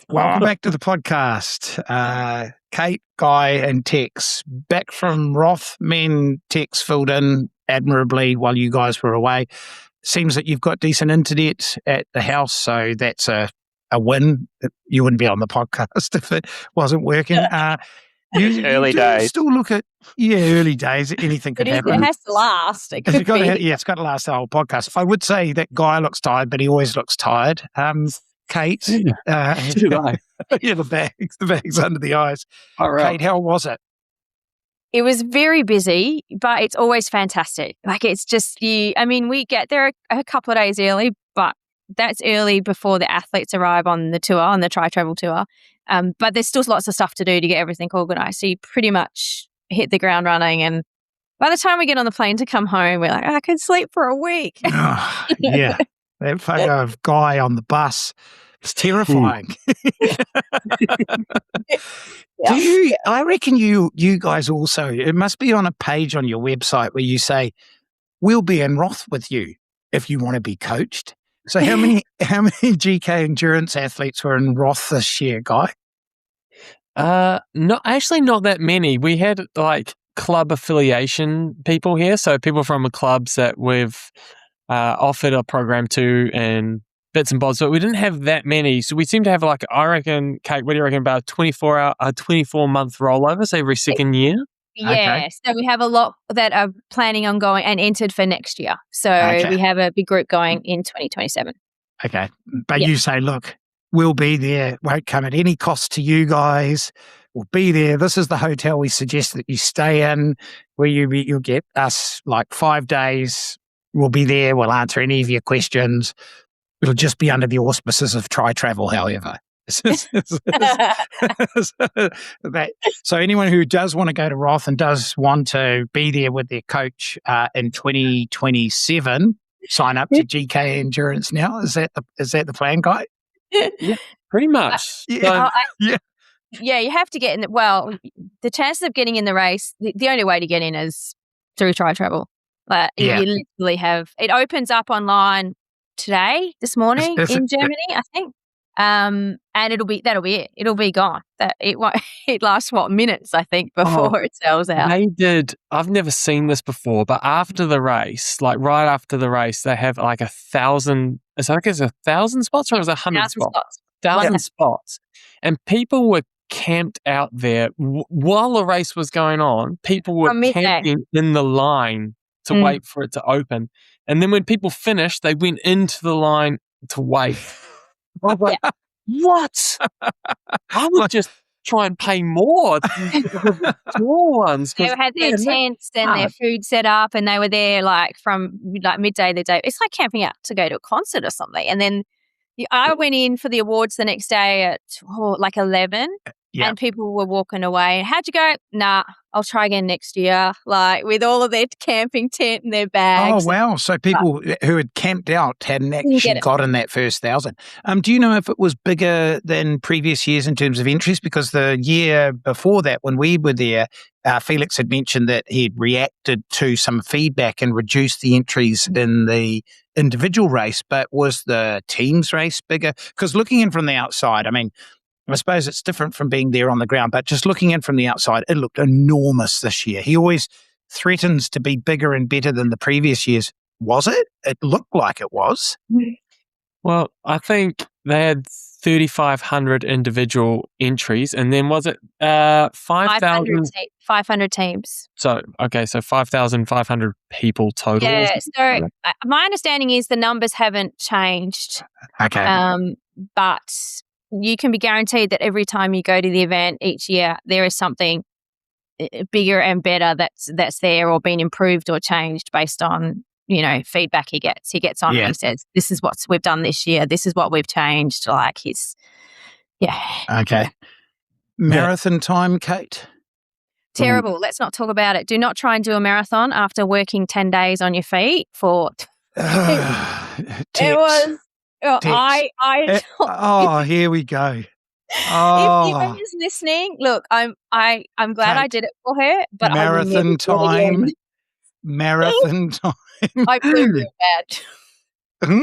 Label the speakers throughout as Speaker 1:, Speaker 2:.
Speaker 1: Welcome back to the podcast. Kate, Guy, and Tex back from Roth. Tex filled in admirably while you guys were away. Seems that you've got decent internet at the house, so that's a win. You wouldn't be on the podcast if it wasn't working.
Speaker 2: Early days.
Speaker 1: Still look at early days. Anything could happen.
Speaker 3: It has to last. It's got
Speaker 1: to last the whole podcast. I would say that Guy looks tired, but he always looks tired. Kate, the bags under the eyes.
Speaker 2: All right.
Speaker 1: Kate, how was it?
Speaker 3: It was very busy, but it's always fantastic. Like, it's just we get there a couple of days early, but that's early before the athletes arrive on the tour, on the Tri-Travel tour. But there's still lots of stuff to do to get everything organised. So you pretty much hit the ground running. And by the time we get on the plane to come home, we're like, I could sleep for a week.
Speaker 1: Oh, yeah. That photo of Guy on the bus is terrifying. I reckon you guys also, it must be on a page on your website where you say, we'll be in Roth with you if you want to be coached. So how many GK endurance athletes were in Roth this year, Guy?
Speaker 2: Not that many. We had like club affiliation people here, so people from the clubs that we've offered a program to and bits and bobs, but we didn't have that many. So we seem to have like, I reckon, Kate, what do you reckon, about a 24-month rollover, so every second year?
Speaker 3: Yeah,
Speaker 1: Okay.
Speaker 3: So we have a lot that are planning on going and entered for next year. So we have a big group going in 2027.
Speaker 1: Okay. But you say, look, we'll be there. Won't come at any cost to you guys. We'll be there. This is the hotel we suggest that you stay in, where you'll get us like 5 days. We'll be there. We'll answer any of your questions. It'll just be under the auspices of Tri-Travel, however. So anyone who does want to go to Roth and does want to be there with their coach in 2027, sign up to GK Endurance now. Is that the plan, Guy?
Speaker 2: Yeah, pretty much.
Speaker 3: Yeah, you have to get in. Well, the chances of getting in the race, the only way to get in is through Tri-Travel. You literally have, it opens up online this morning in Germany, I think. And that'll be it. It'll be gone. It lasts minutes, I think, before it sells out.
Speaker 2: I've never seen this before, but after the race, like right after the race, they have like 1,000, I think it's 1,000 spots or it was 100 spots? 1,000 spots. And people were camped out there while the race was going on. People were camping in the line to wait for it to open. And then when people finished, they went into the line to wait. I was like, what? I would just try and pay more for small ones.
Speaker 3: They had their tents and their food set up, and they were there from midday the day. It's like camping out to go to a concert or something. And then I went in for the awards the next day at 11. And people were walking away. How'd you go? Nah, I'll try again next year. With all of their camping tent and their bags.
Speaker 1: Oh, wow. So people who had camped out hadn't actually gotten that first 1,000. Do you know if it was bigger than previous years in terms of entries? Because the year before that, when we were there, Felix had mentioned that he'd reacted to some feedback and reduced the entries in the individual race. But was the teams race bigger? Because looking in from the outside, I suppose it's different from being there on the ground, but just looking in from the outside, it looked enormous this year. He always threatens to be bigger and better than the previous years. Was it? It looked like it was.
Speaker 2: Well, I think they had 3,500 individual entries, and then was it 5,000?
Speaker 3: 500 teams.
Speaker 2: So 5,500 people total.
Speaker 3: Yeah, so my understanding is the numbers haven't changed.
Speaker 1: Okay.
Speaker 3: But you can be guaranteed that every time you go to the event each year, there is something bigger and better that's there or been improved or changed based on, feedback he gets. He gets on and he says, this is what we've done this year. This is what we've changed.
Speaker 1: Okay. Marathon time, Kate?
Speaker 3: Terrible. Let's not talk about it. Do not try and do a marathon after working 10 days on your feet for... It was...
Speaker 1: Here we go.
Speaker 3: If Eva is listening, look, I'm glad I did it for her, but
Speaker 1: marathon time. Marathon time.
Speaker 3: I blew real bad.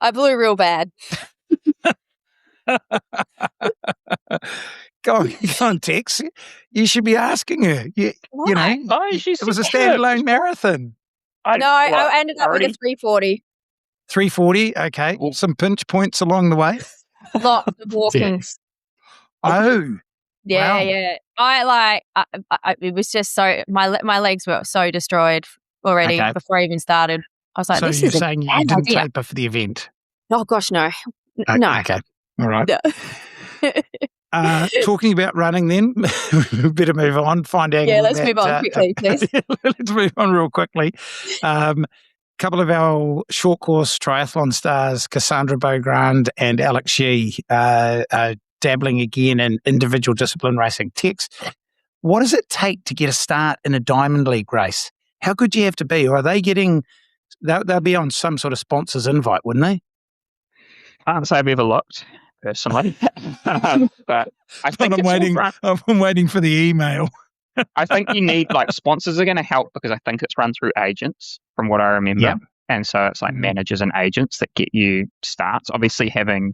Speaker 3: I blew real bad.
Speaker 1: Go on, Tex. You should be asking her. You know, it was a standalone marathon.
Speaker 3: I ended up with a 3:40.
Speaker 1: 3:40, okay. Some pinch points along the way.
Speaker 3: Lots of walking.
Speaker 1: Oh,
Speaker 3: yeah,
Speaker 1: wow.
Speaker 3: yeah. I it was just so my legs were so destroyed already before I even started. I was like,
Speaker 1: so
Speaker 3: this
Speaker 1: you're
Speaker 3: is
Speaker 1: saying you didn't taper for the event?
Speaker 3: Oh gosh, no, no.
Speaker 1: Okay, all right.
Speaker 3: No.
Speaker 1: Talking about running, then we better move on.
Speaker 3: Let's move on quickly, please.
Speaker 1: Let's move on real quickly. Couple of our short course triathlon stars, Cassandre Beaugrand and Alex Yee, are dabbling again in individual discipline racing. Tex, what does it take to get a start in a Diamond League race? How good do you have to be? Or are they getting? They'll be on some sort of sponsor's invite, wouldn't they?
Speaker 4: I can't say I've ever looked personally, but I think
Speaker 1: I'm waiting for the email.
Speaker 4: I think you need sponsors are going to help because I think it's run through agents from what I remember.
Speaker 1: Yep.
Speaker 4: And so it's managers and agents that get you starts. Obviously having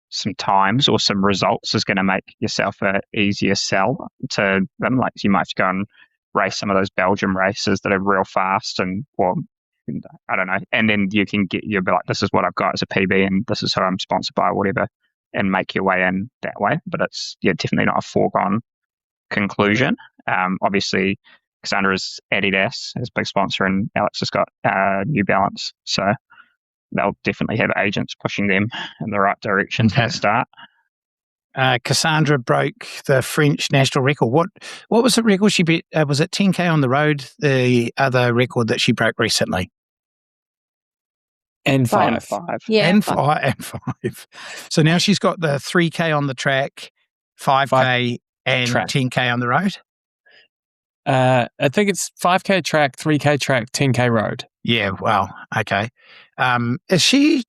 Speaker 4: some times or some results is going to make yourself an easier sell to them. Like you might have to go and race some of those Belgium races that are real fast and I don't know. And then you'll be like, this is what I've got as a PB and this is who I'm sponsored by or whatever, and make your way in that way. But it's definitely not a foregone conclusion. Obviously, Cassandra is Adidas as big sponsor, and Alex has got New Balance, so they'll definitely have agents pushing them in the right direction to start.
Speaker 1: Cassandra broke the French national record. What was the record she beat? Was it 10K on the road? The other record that she broke recently,
Speaker 2: and five.
Speaker 3: Yeah,
Speaker 1: and five. So now she's got the 3K on the track, 5K. And track. 10K on the road?
Speaker 2: I think it's 5K track, 3K track, 10K road.
Speaker 1: Yeah, well, okay. Do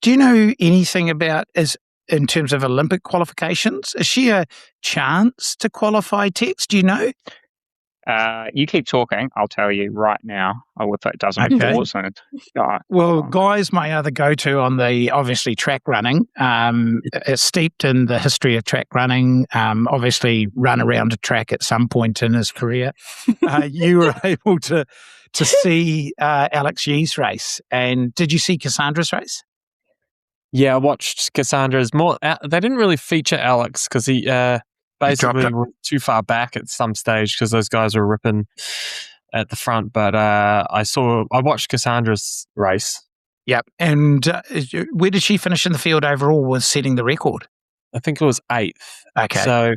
Speaker 1: you know anything about, in terms of Olympic qualifications, is she a chance to qualify, Tex? Do you know?
Speaker 4: You keep talking, I'll tell you right now. If it doesn't pause.
Speaker 1: Well, Guy's my other go-to on the, obviously, track running. It's steeped in the history of track running, obviously run around a track at some point in his career. You were able to see Alex Yee's race. And did you see Cassandra's race?
Speaker 2: Yeah, I watched Cassandra's more. They didn't really feature Alex because he... basically went too far back at some stage because those guys were ripping at the front. But I watched Cassandra's race.
Speaker 1: Yep. And where did she finish in the field overall? Was setting the record?
Speaker 2: I think it was 8th.
Speaker 1: Okay.
Speaker 2: So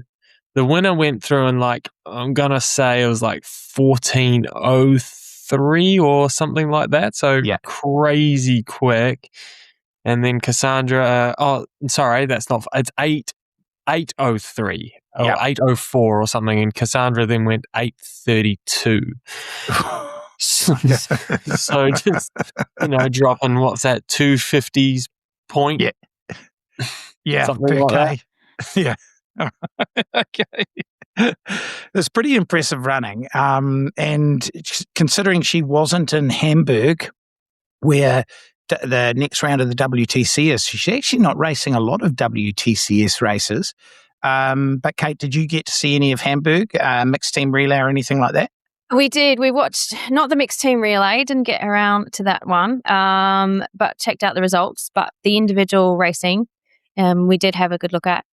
Speaker 2: the winner went through in I'm going to say it was 14:03 or something like that. So crazy quick. And then Cassandra, it's 8:03 or 8:04 or something, and Cassandra then went 8:32. So just dropping what's that 250s point?
Speaker 1: Yeah,
Speaker 2: something like that.
Speaker 1: Yeah. Okay. It's pretty impressive running, and considering she wasn't in Hamburg, where the next round of the WTCS, she's actually not racing a lot of WTCS races. But Kate, did you get to see any of Hamburg, mixed team relay or anything like that?
Speaker 3: We did. We watched, not the mixed team relay, didn't get around to that one, but checked out the results. But the individual racing, we did have a good look at.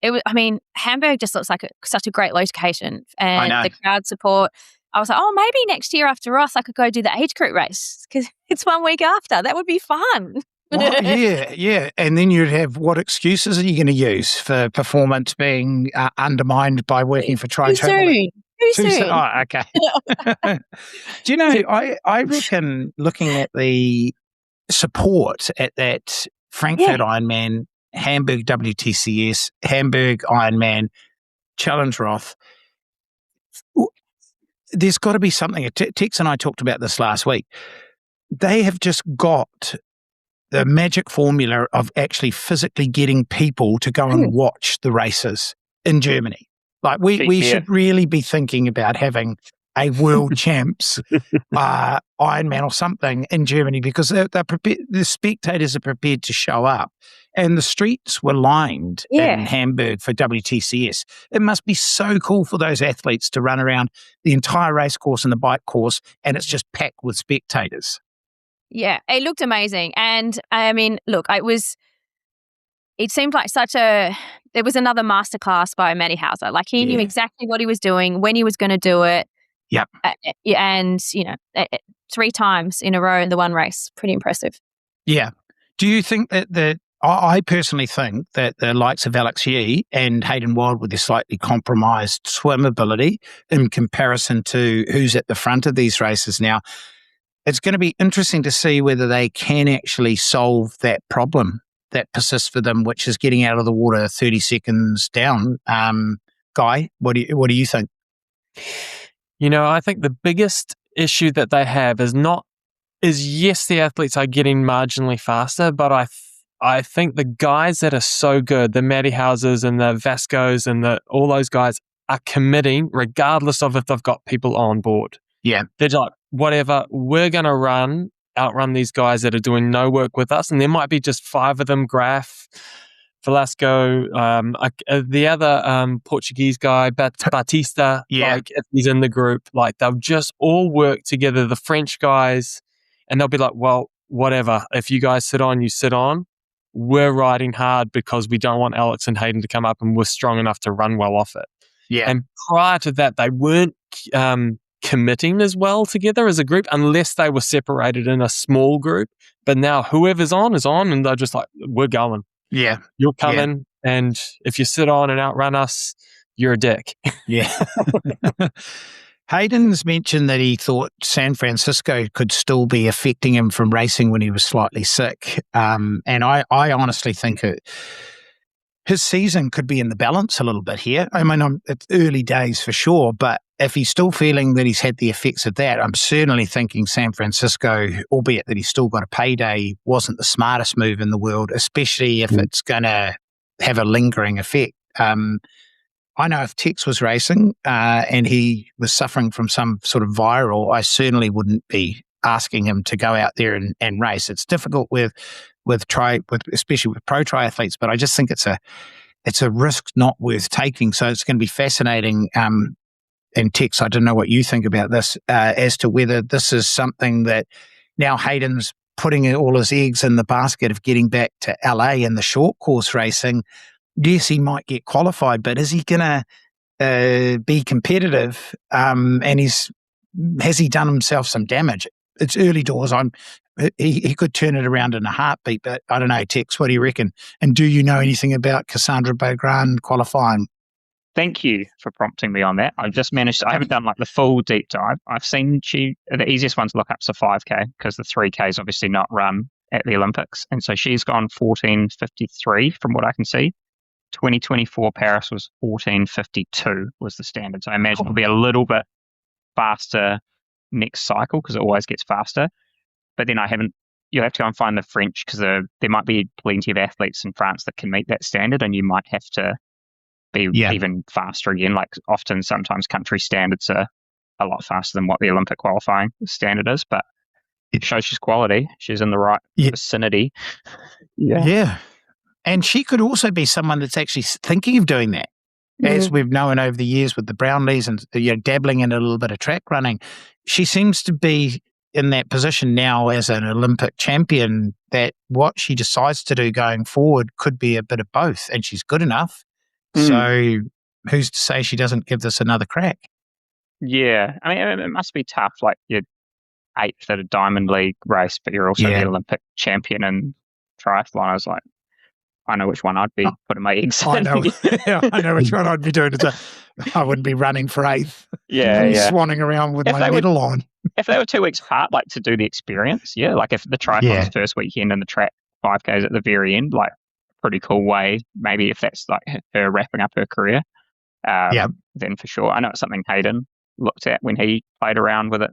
Speaker 3: Hamburg just looks like such a great location, and the crowd support. I was like, maybe next year after Roth, I could go do the age group race because it's 1 week after. That would be fun.
Speaker 1: Well, yeah. And then you'd have, what excuses are you going to use for performance being undermined by working for Triathlon?
Speaker 3: Too soon.
Speaker 1: Oh, okay. Do you know, I reckon looking at the support at that Frankfurt Ironman, Hamburg WTCS, Hamburg Ironman, Challenge Roth, there's got to be something. Tex and I talked about this last week. They have just got the magic formula of actually physically getting people to go and watch the races in Germany. We should really be thinking about having a world champs Ironman or something in Germany, because they're prepared, the spectators are prepared to show up. And the streets were lined in Hamburg for WTCS. It must be so cool for those athletes to run around the entire race course and the bike course, and it's just packed with spectators.
Speaker 3: Yeah, it looked amazing. And I mean, look, it seemed like there was another masterclass by Matty Hauser. Like he knew exactly what he was doing, when he was going to do it.
Speaker 1: Yep.
Speaker 3: And, 3 times in a row in the one race. Pretty impressive.
Speaker 1: Yeah. Do you think that I personally think that the likes of Alex Yee and Hayden Wilde, with their slightly compromised swim ability in comparison to who's at the front of these races now, it's going to be interesting to see whether they can actually solve that problem that persists for them, which is getting out of the water 30 seconds down. Guy, what do you think?
Speaker 2: I think the biggest issue that they have is yes, the athletes are getting marginally faster, but I think the guys that are so good, the Matty Hausers and the Vascos and all those guys are committing regardless of if they've got people on board.
Speaker 1: Yeah.
Speaker 2: They're like, whatever, we're going to outrun these guys that are doing no work with us. And there might be just 5 of them, Graf, Velasco, the other Portuguese guy, Batista, like if he's in the group, like they'll just all work together, the French guys, and they'll be like, well, whatever, if you guys sit on, you sit on. We're riding hard because we don't want Alex and Hayden to come up, and we're strong enough to run well off it.
Speaker 1: Yeah.
Speaker 2: And prior to that, they weren't committing as well together as a group unless they were separated in a small group. But now whoever's on is on, and they're just like, we're going.
Speaker 1: Yeah.
Speaker 2: You're coming, and if you sit on and outrun us, you're a dick.
Speaker 1: Yeah. Hayden's mentioned that he thought San Francisco could still be affecting him from racing when he was slightly sick. And I honestly think his season could be in the balance a little bit here. I mean, it's early days for sure, but if he's still feeling that he's had the effects of that, I'm certainly thinking San Francisco, albeit that he's still got a payday, wasn't the smartest move in the world, especially if it's going to have a lingering effect. I know if Tex was racing and he was suffering from some sort of viral, I certainly wouldn't be asking him to go out there and race. It's difficult especially with pro triathletes, but I just think it's a risk not worth taking. So it's going to be fascinating. And Tex, I don't know what you think about this, as to whether this is something that now Hayden's putting all his eggs in the basket of getting back to LA in the short course racing. Yes, he might get qualified, but is he going to be competitive? And has he done himself some damage? It's early doors. He could turn it around in a heartbeat, but I don't know, Tex, what do you reckon? And do you know anything about Cassandre Beaugrand qualifying?
Speaker 4: Thank you for prompting me on that. I haven't done like the full deep dive. I've seen the easiest one to look up is a 5K, because the 3K is obviously not run at the Olympics. And so she's gone 14:53 from what I can see. 2024 Paris was 14:52 was the standard. So I imagine it'll be a little bit faster next cycle, because it always gets faster. But then you'll have to go and find the French, because there might be plenty of athletes in France that can meet that standard, and you might have to be even faster again. Like sometimes country standards are a lot faster than what the Olympic qualifying standard is, but it shows she's quality. She's in the right vicinity.
Speaker 1: Yeah. And she could also be someone that's actually thinking of doing that, as we've known over the years with the Brownlees and dabbling in a little bit of track running. She seems to be in that position now as an Olympic champion, that what she decides to do going forward could be a bit of both, and she's good enough. So who's to say she doesn't give this another crack? Yeah.
Speaker 4: I mean, it must be tough. Like, you're 8th at a Diamond League race, but you're also the Olympic champion in triathlon. I was like, I know which one I'd be putting my eggs in.
Speaker 1: I know which one I'd be doing. I wouldn't be running for 8th. Swanning around with my medal on.
Speaker 4: If they were 2 weeks apart, like to do the experience, like if the triathlon's first weekend and the track 5Ks at the very end, like pretty cool way. Maybe if that's like her wrapping up her career, then for sure. I know it's something Hayden looked at when he played around with it.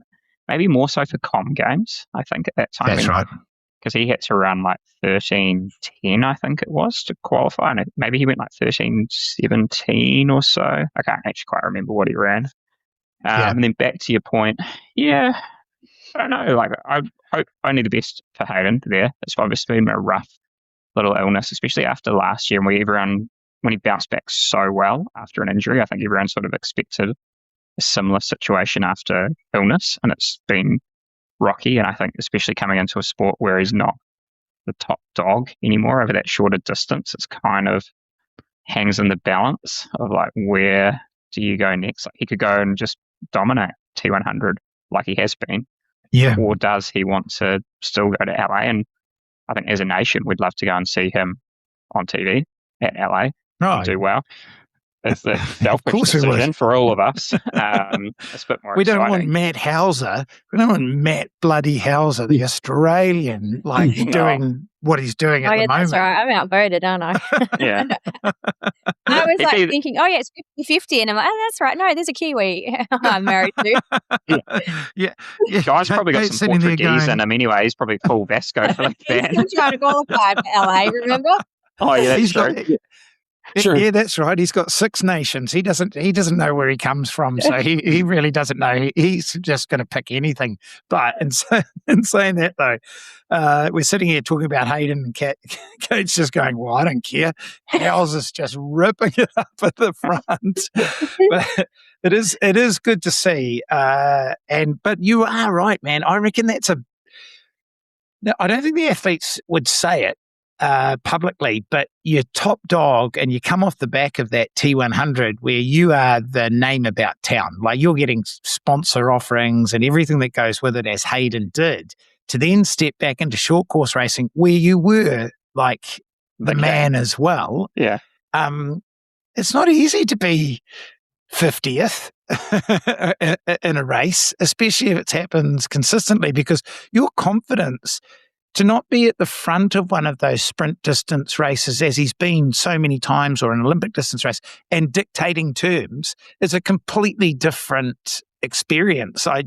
Speaker 4: Maybe more so for Com Games, I think, at that time.
Speaker 1: That's right.
Speaker 4: Because he had to run like 13:10, I think it was, to qualify. And maybe he went like 13:17 or so. I can't actually quite remember what he ran. And then back to your point, I don't know. Like, I hope only the best for Hayden there. It's obviously been a rough little illness, especially after last year, when he bounced back so well after an injury. I think everyone sort of expected a similar situation after illness, and it's been rocky. And I think especially coming into a sport where he's not the top dog anymore over that shorter distance, it's kind of hangs in the balance of like, where do you go next? Like, he could go and just dominate T100 like he has been.
Speaker 1: Yeah.
Speaker 4: Or does he want to still go to LA? And I think as a nation, we'd love to go and see him on TV at LA and do well. It's a selfish decision for all of us. It's a bit more
Speaker 1: We
Speaker 4: exciting.
Speaker 1: don't want Matt Hauser. We don't want Matt bloody Hauser, the Australian, like doing what he's doing at the moment.
Speaker 3: That's right. I'm outvoted, aren't I?
Speaker 4: Yeah.
Speaker 3: I was like thinking, it's 50-50. And I'm like, that's right. No, there's a Kiwi I'm married to.
Speaker 1: Yeah.
Speaker 4: Guy's probably got some Portuguese in him anyway. He's probably full Vasco for the band.
Speaker 3: He's trying to qualify for LA, remember?
Speaker 4: Oh, yeah, that's true.
Speaker 1: Sure. Yeah, that's right. He's got 6 nations. He doesn't know where he comes from, so he really doesn't know. He's just going to pick anything. But in saying that though, we're sitting here talking about Hayden, and Kate's just going, "Well, I don't care." How's is just ripping it up at the front. But it is good to see. But you are right, man. I reckon that's Now, I don't think the athletes would say it publicly, but you're top dog and you come off the back of that T100 where you are the name about town. Like, you're getting sponsor offerings and everything that goes with it, as Hayden did, to then step back into short course racing where you were like the man as well.
Speaker 4: Yeah.
Speaker 1: It's not easy to be 50th in a race, especially if it happens consistently, because your confidence to not be at the front of one of those sprint distance races, as he's been so many times, or an Olympic distance race, and dictating terms, is a completely different experience. I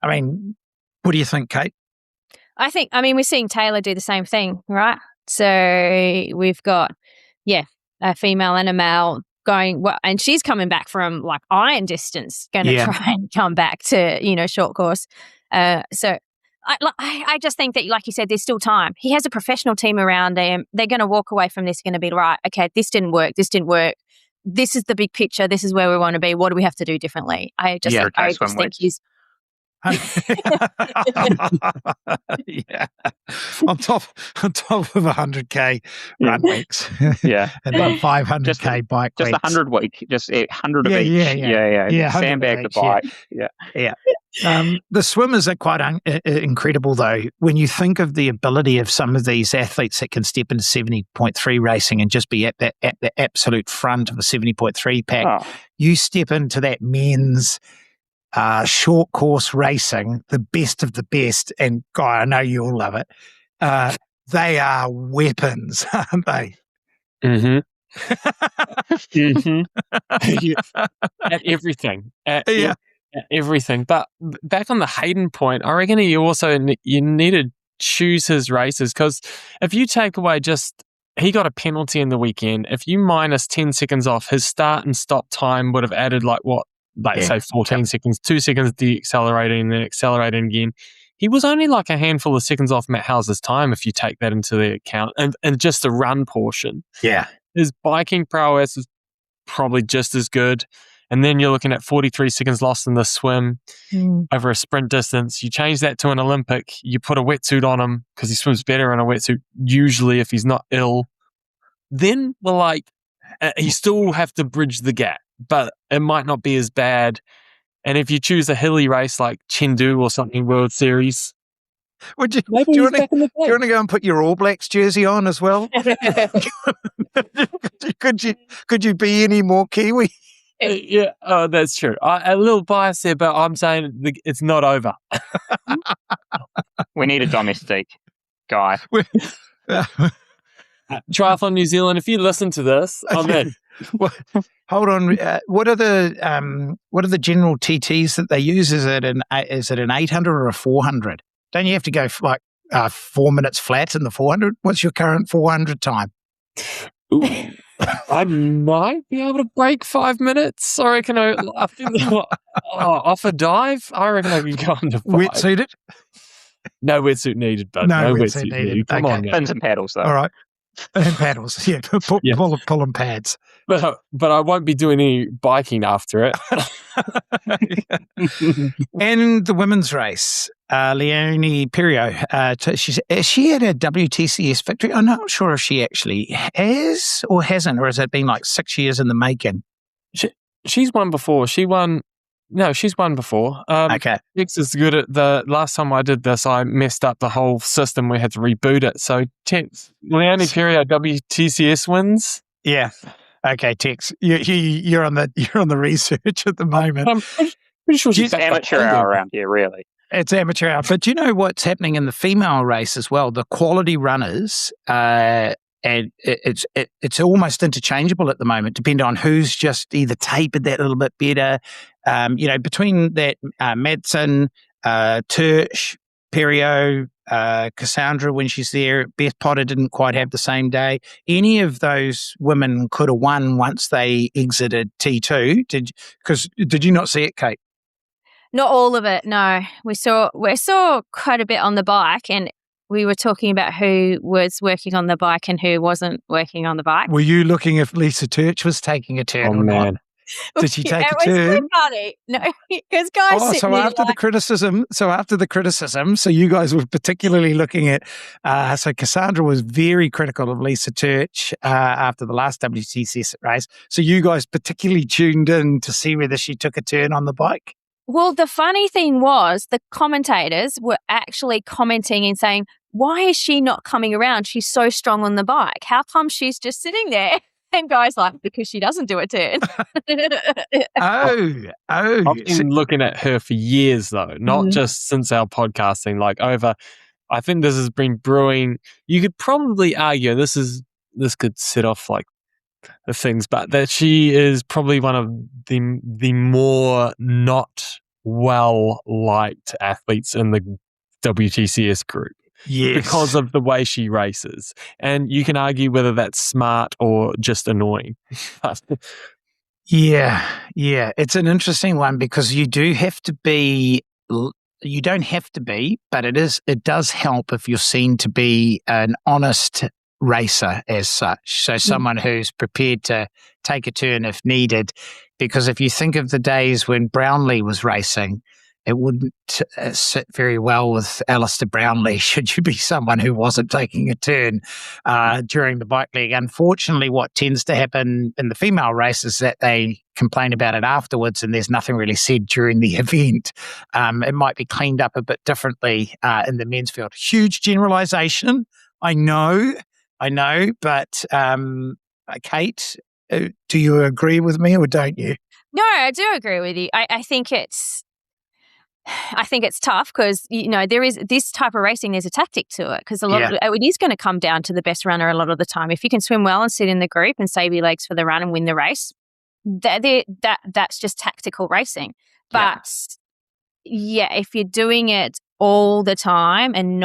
Speaker 1: mean, what do you think, Kate?
Speaker 3: I mean, we're seeing Taylor do the same thing, right? So we've got, a female and a male going, and she's coming back from like iron distance, going to try and come back to, short course. So I just think that, like you said, there's still time. He has a professional team around him. They're going to walk away from this going to be, right, okay, this didn't work. This is the big picture. This is where we want to be. What do we have to do differently? I just think he's...
Speaker 1: yeah, on top of 100k run weeks, and then 500k bike weeks.
Speaker 4: Just 100 week, just 100 of each. Yeah. Sandbag the bike. Yeah.
Speaker 1: The swimmers are quite incredible, though. When you think of the ability of some of these athletes that can step into 70.3 racing and just be at the absolute front of the 70.3 pack, you step into that men's short course racing, the best of the best, and God, I know you all love it. They are weapons, aren't they?
Speaker 2: Mm-hmm. At everything. At everything. But back on the Hayden point, I reckon you need to choose his races, because if you take away he got a penalty in the weekend. If you minus 10 seconds off, his start and stop time would have added say 14 seconds, 2 seconds deaccelerating and then accelerating again. He was only like a handful of seconds off Matt Hauser's time if you take that into the account, and just the run portion.
Speaker 1: Yeah.
Speaker 2: His biking prowess is probably just as good. And then you're looking at 43 seconds lost in the swim over a sprint distance. You change that to an Olympic, you put a wetsuit on him because he swims better in a wetsuit, usually if he's not ill. Then we're like, you still have to bridge the gap, but it might not be as bad. And if you choose a hilly race like Chengdu or something, World Series,
Speaker 1: do you want to go and put your All Blacks jersey on as well? Could you be any more Kiwi?
Speaker 2: Yeah, that's true. A little bias there, but I'm saying it's not over.
Speaker 4: We need a domestic guy.
Speaker 2: Triathlon New Zealand, if you listen to this, I'm in.
Speaker 1: Hold on. What are the general TTs that they use? Is it an 800 or a 400? Don't you have to go for 4 minutes flat in the 400? What's your current 400 time?
Speaker 2: Ooh, I might be able to break 5 minutes. I reckon I think off a dive, I reckon I can go under 5.
Speaker 1: Wetsuited?
Speaker 2: No wetsuit needed, but no wetsuit needed. Come on, man.
Speaker 4: Fins and paddles, though.
Speaker 1: All right. And paddles, yeah. Pulling pads.
Speaker 2: But I won't be doing any biking after it.
Speaker 1: And the women's race, Leonie Perriot, she had a WTCS victory. I'm not sure if she actually has or hasn't, or has it been like 6 years in the making?
Speaker 2: She's won before. She's won before.
Speaker 1: Okay.
Speaker 2: X is good at the last time I did this, I messed up the whole system. We had to reboot it. So Leonie Perriot WTCS wins.
Speaker 1: Yeah. Okay, Tex. You're on the research at the moment.
Speaker 2: I'm pretty sure she's
Speaker 4: amateur hour around here, really.
Speaker 1: It's amateur hour. But do you know what's happening in the female race as well? The quality runners, and it's almost interchangeable at the moment, depending on who's just either tapered that a little bit better. Between that, Madsen, Tertsch, Perriot, Cassandre when she's there. Beth Potter didn't quite have the same day. Any of those women could have won once they exited T2. Did you not see it, Kate?
Speaker 3: Not all of it, no. We saw quite a bit on the bike, and we were talking about who was working on the bike and who wasn't working on the bike.
Speaker 1: Were you looking if Lisa Tertsch was taking a turn or not? Did she take a turn?
Speaker 3: It was so funny. No, because guys.
Speaker 1: So after the criticism, so you guys were particularly looking at. So Cassandre was very critical of Lisa Tertsch after the last WTCS race. So you guys particularly tuned in to see whether she took a turn on the bike.
Speaker 3: Well, the funny thing was the commentators were actually commenting and saying, "Why is she not coming around? She's so strong on the bike. How come she's just sitting there?" And guys like, because she doesn't do a turn.
Speaker 2: I've been looking at her for years, though, not just since our podcasting. I think this has been brewing. You could probably argue this could set off like the things, but that she is probably one of the more not well liked athletes in the WTCS group.
Speaker 1: Yes.
Speaker 2: Because of the way she races. And you can argue whether that's smart or just annoying.
Speaker 1: Yeah. It's an interesting one because you don't have to be, but it does help if you're seen to be an honest racer as such. So someone who's prepared to take a turn if needed. Because if you think of the days when Brownlee was racing, it wouldn't sit very well with Alistair Brownlee should you be someone who wasn't taking a turn during the bike leg. Unfortunately, what tends to happen in the female race is that they complain about it afterwards and there's nothing really said during the event. It might be cleaned up a bit differently in the men's field. Huge generalization, I know, but Kate, do you agree with me or don't you?
Speaker 3: No, I do agree with you. I think it's tough because, there is this type of racing, there's a tactic to it because it is going to come down to the best runner a lot of the time. If you can swim well and sit in the group and save your legs for the run and win the race, that's just tactical racing. But if you're doing it all the time and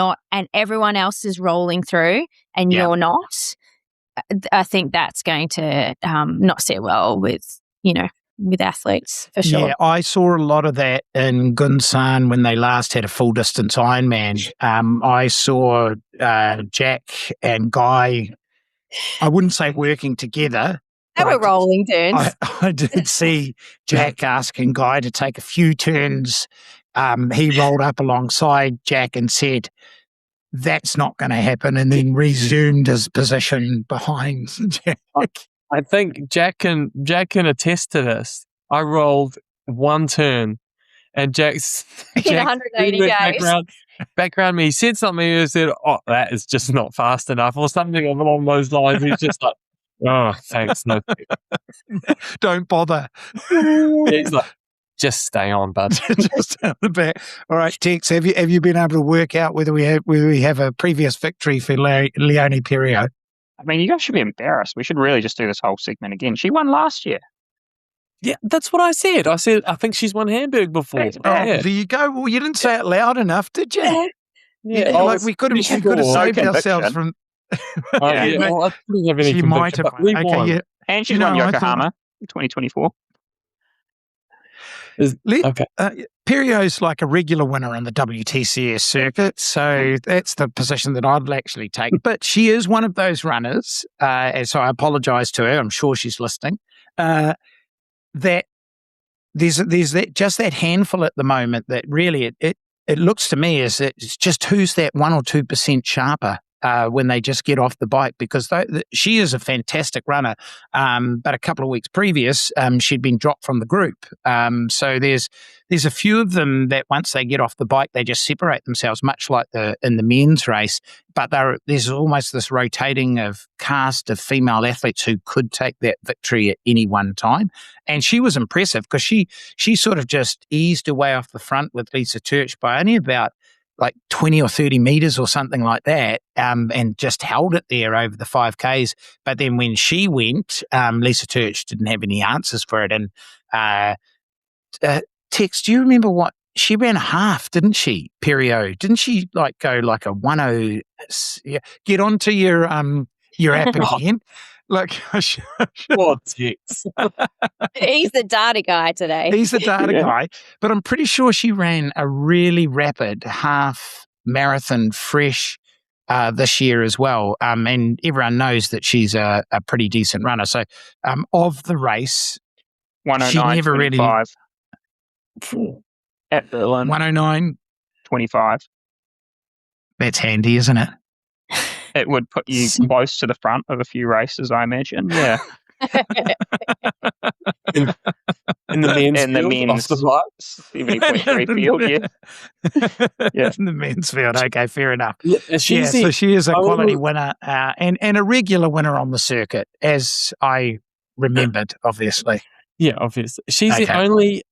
Speaker 3: everyone else is rolling through and you're not, I think that's going to not sit well with athletes, for sure.
Speaker 1: Yeah, I saw a lot of that in Gunsan when they last had a full distance Ironman. I saw Jack and Guy, I wouldn't say working together.
Speaker 3: They were rolling turns.
Speaker 1: I did see Jack asking Guy to take a few turns. He rolled up alongside Jack and said, "That's not going to happen," and then resumed his position behind Jack.
Speaker 2: I think Jack can attest to this. I rolled one turn and Jack's
Speaker 3: 180 days.
Speaker 2: Background me. He said something. He said, "Oh, that is just not fast enough," or something along those lines. He's just like, "Oh, thanks, no."
Speaker 1: Don't bother.
Speaker 2: He's like, "Just stay on, bud."
Speaker 1: Just down the back. All right, Tex, have you been able to work out whether we have a previous victory for Leonie Perriot?
Speaker 4: I mean, you guys should be embarrassed. We should really just do this whole segment again. She won last year.
Speaker 2: Yeah, that's what I said. I said, I think she's won Hamburg before.
Speaker 1: Oh, there you go. Well, you didn't say it loud enough, did you?
Speaker 2: Yeah.
Speaker 1: We could have saved ourselves from...
Speaker 2: I didn't have any
Speaker 1: she might have.
Speaker 2: we won.
Speaker 1: Yeah.
Speaker 4: And she's won Yokohama 2024.
Speaker 1: Perio's like a regular winner on the WTCS circuit, so that's the position that I'd actually take. But she is one of those runners, and so I apologise to her. I'm sure she's listening. That there's that handful at the moment that really it looks to me as it's just who's that 1 or 2% sharper when they just get off the bike, because she is a fantastic runner. But a couple of weeks previous, she'd been dropped from the group. So there's a few of them that once they get off the bike, they just separate themselves, much like in the men's race. But there's almost this rotating of cast of female athletes who could take that victory at any one time. And she was impressive because she sort of just eased away off the front with Lisa Tertsch by only about like 20 or 30 meters or something like that, and just held it there over the 5Ks. But then when she went, Lisa Tertsch didn't have any answers for it. And Tex, do you remember what? She ran a half, didn't she, Perio? Didn't she like go like a 10? Yeah. Get onto your app again. Like,
Speaker 2: what, Tex?
Speaker 3: He's the data guy today.
Speaker 1: He's the data guy. But I'm pretty sure she ran a really rapid half marathon fresh this year as well. And everyone knows that she's a pretty decent runner. So of the race,
Speaker 4: 109.25
Speaker 1: she never really
Speaker 4: at Berlin.
Speaker 1: 109.25. That's handy, isn't it?
Speaker 4: It would put you close to the front of a few races, I imagine. Yeah.
Speaker 2: in the men's
Speaker 4: off the 70.3 field, yeah.
Speaker 1: In the men's field. Okay, fair enough.
Speaker 2: Yeah,
Speaker 1: so she is a quality winner and a regular winner on the circuit, as I remembered, obviously.
Speaker 2: Yeah, obviously. She's the only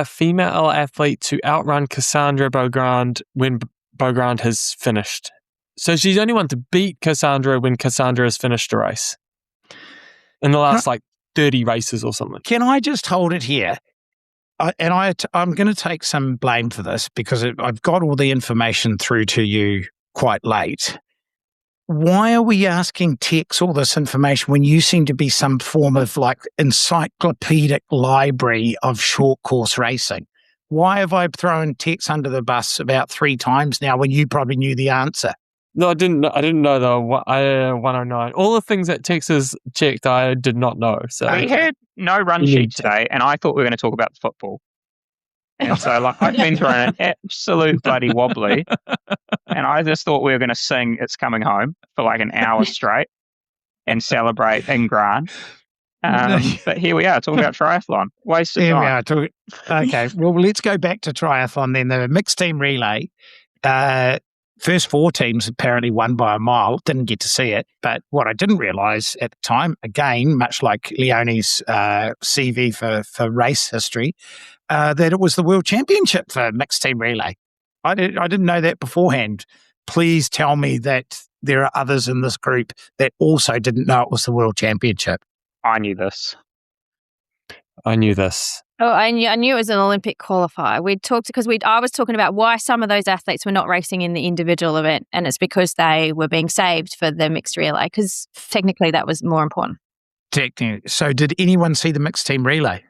Speaker 2: female athlete to outrun Cassandre Beaugrand when Beaugrand has finished. So she's the only one to beat Cassandre when Cassandre has finished a race in the last 30 races or something.
Speaker 1: Can I just hold it here? I'm going to take some blame for this because I've got all the information through to you quite late. Why are we asking Tex all this information when you seem to be some form of like encyclopedic library of short course racing? Why have I thrown Tex under the bus about 3 times now when you probably knew the answer?
Speaker 2: No, I didn't know though. 109. All the things that Tex has checked, I did not know. So
Speaker 4: we had no run sheet today, and I thought we were going to talk about football. And so, I've been through an absolute bloody wobbly, and I just thought we were going to sing "It's Coming Home" for like an hour straight and celebrate in Grant. But here we are talking about triathlon. Waste of time.
Speaker 1: Okay, well, let's go back to triathlon then. The mixed team relay. First 4 teams apparently won by a mile. Didn't get to see it. But what I didn't realise at the time, again, much like Leonie's CV for race history, that it was the World Championship for mixed team relay. I didn't know that beforehand. Please tell me that there are others in this group that also didn't know it was the World Championship.
Speaker 4: I knew this.
Speaker 3: Oh, I knew it was an Olympic qualifier. We talked because I was talking about why some of those athletes were not racing in the individual event, and it's because they were being saved for the mixed relay because technically that was more important.
Speaker 1: So did anyone see the mixed team relay?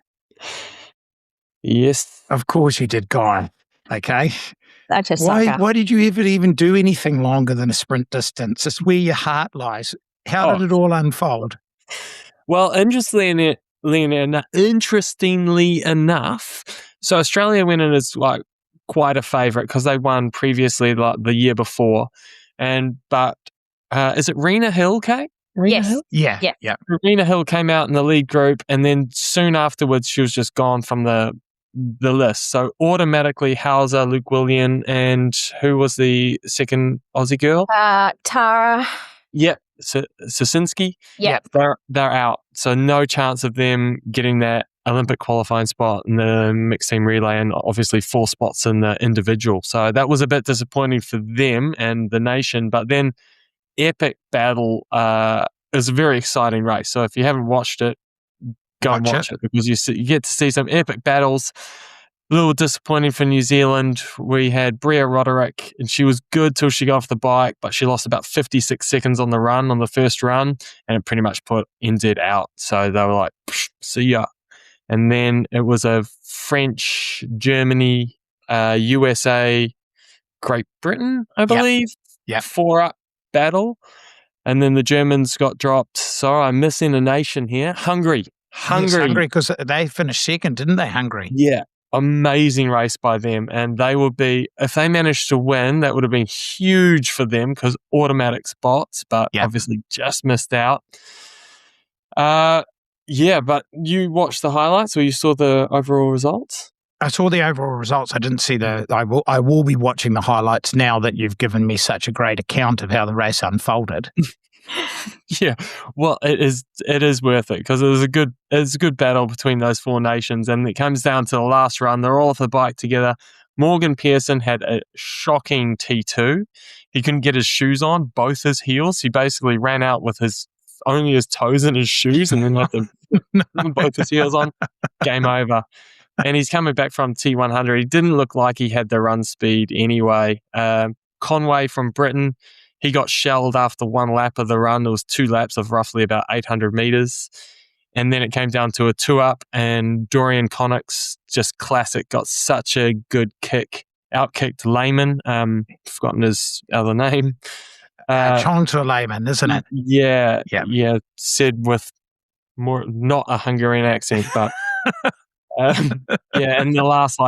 Speaker 2: Yes.
Speaker 1: Of course you did, Guy. Okay.
Speaker 3: That's just
Speaker 1: why did you ever even do anything longer than a sprint distance? It's where your heart lies. How did it all unfold?
Speaker 2: Well, interestingly enough, so Australia went in as like quite a favourite because they won previously like the year before, but is it Rena Hill, Kate?
Speaker 3: Hill?
Speaker 1: Yeah.
Speaker 2: Rena Hill came out in the lead group, and then soon afterwards she was just gone from the list. So automatically Hauser, Luke William, and who was the second Aussie girl?
Speaker 3: Tara.
Speaker 2: Yep. Sosinski,
Speaker 3: yeah,
Speaker 2: they're out. So no chance of them getting that Olympic qualifying spot in the mixed team relay, and obviously 4 spots in the individual. So that was a bit disappointing for them and the nation. But then Epic Battle is a very exciting race. So if you haven't watched it, go and watch it because you get to see some epic battles. A little disappointing for New Zealand. We had Brea Roderick, and she was good till she got off the bike, but she lost about 56 seconds on the first run, and it pretty much put NZ out. So they were like, see ya. And then it was a French, Germany, USA, Great Britain, I believe, 4-up battle. And then the Germans got dropped. Sorry, I'm missing a nation here. Hungary.
Speaker 1: Yes, Hungary, because they finished second, didn't they, Hungary?
Speaker 2: Yeah. Amazing race by them. And they would be, if they managed to win, that would have been huge for them because automatic spots, but obviously just missed out. But you watched the highlights or you saw the overall results?
Speaker 1: I saw the overall results. I didn't see I will be watching the highlights now that you've given me such a great account of how the race unfolded.
Speaker 2: Yeah, well, it is worth it because it's a good battle between those four nations, and it comes down to the last run. They're all off the bike together. Morgan Pearson had a shocking T2. He couldn't get his shoes on, both his heels. He basically ran out with only his toes in his shoes, and then left both his heels on. Game over. And he's coming back from T100. He didn't look like he had the run speed anyway. Conway from Britain. He got shelled after one lap of the run. It was 2 laps of roughly about 800 meters. And then it came down to a 2-up, and Dorian Connox, just classic, got such a good kick. Outkicked Lehman. Forgotten his other name.
Speaker 1: Chongzhu Lehman, isn't it?
Speaker 2: Yeah. Said with more, not a Hungarian accent, but in the last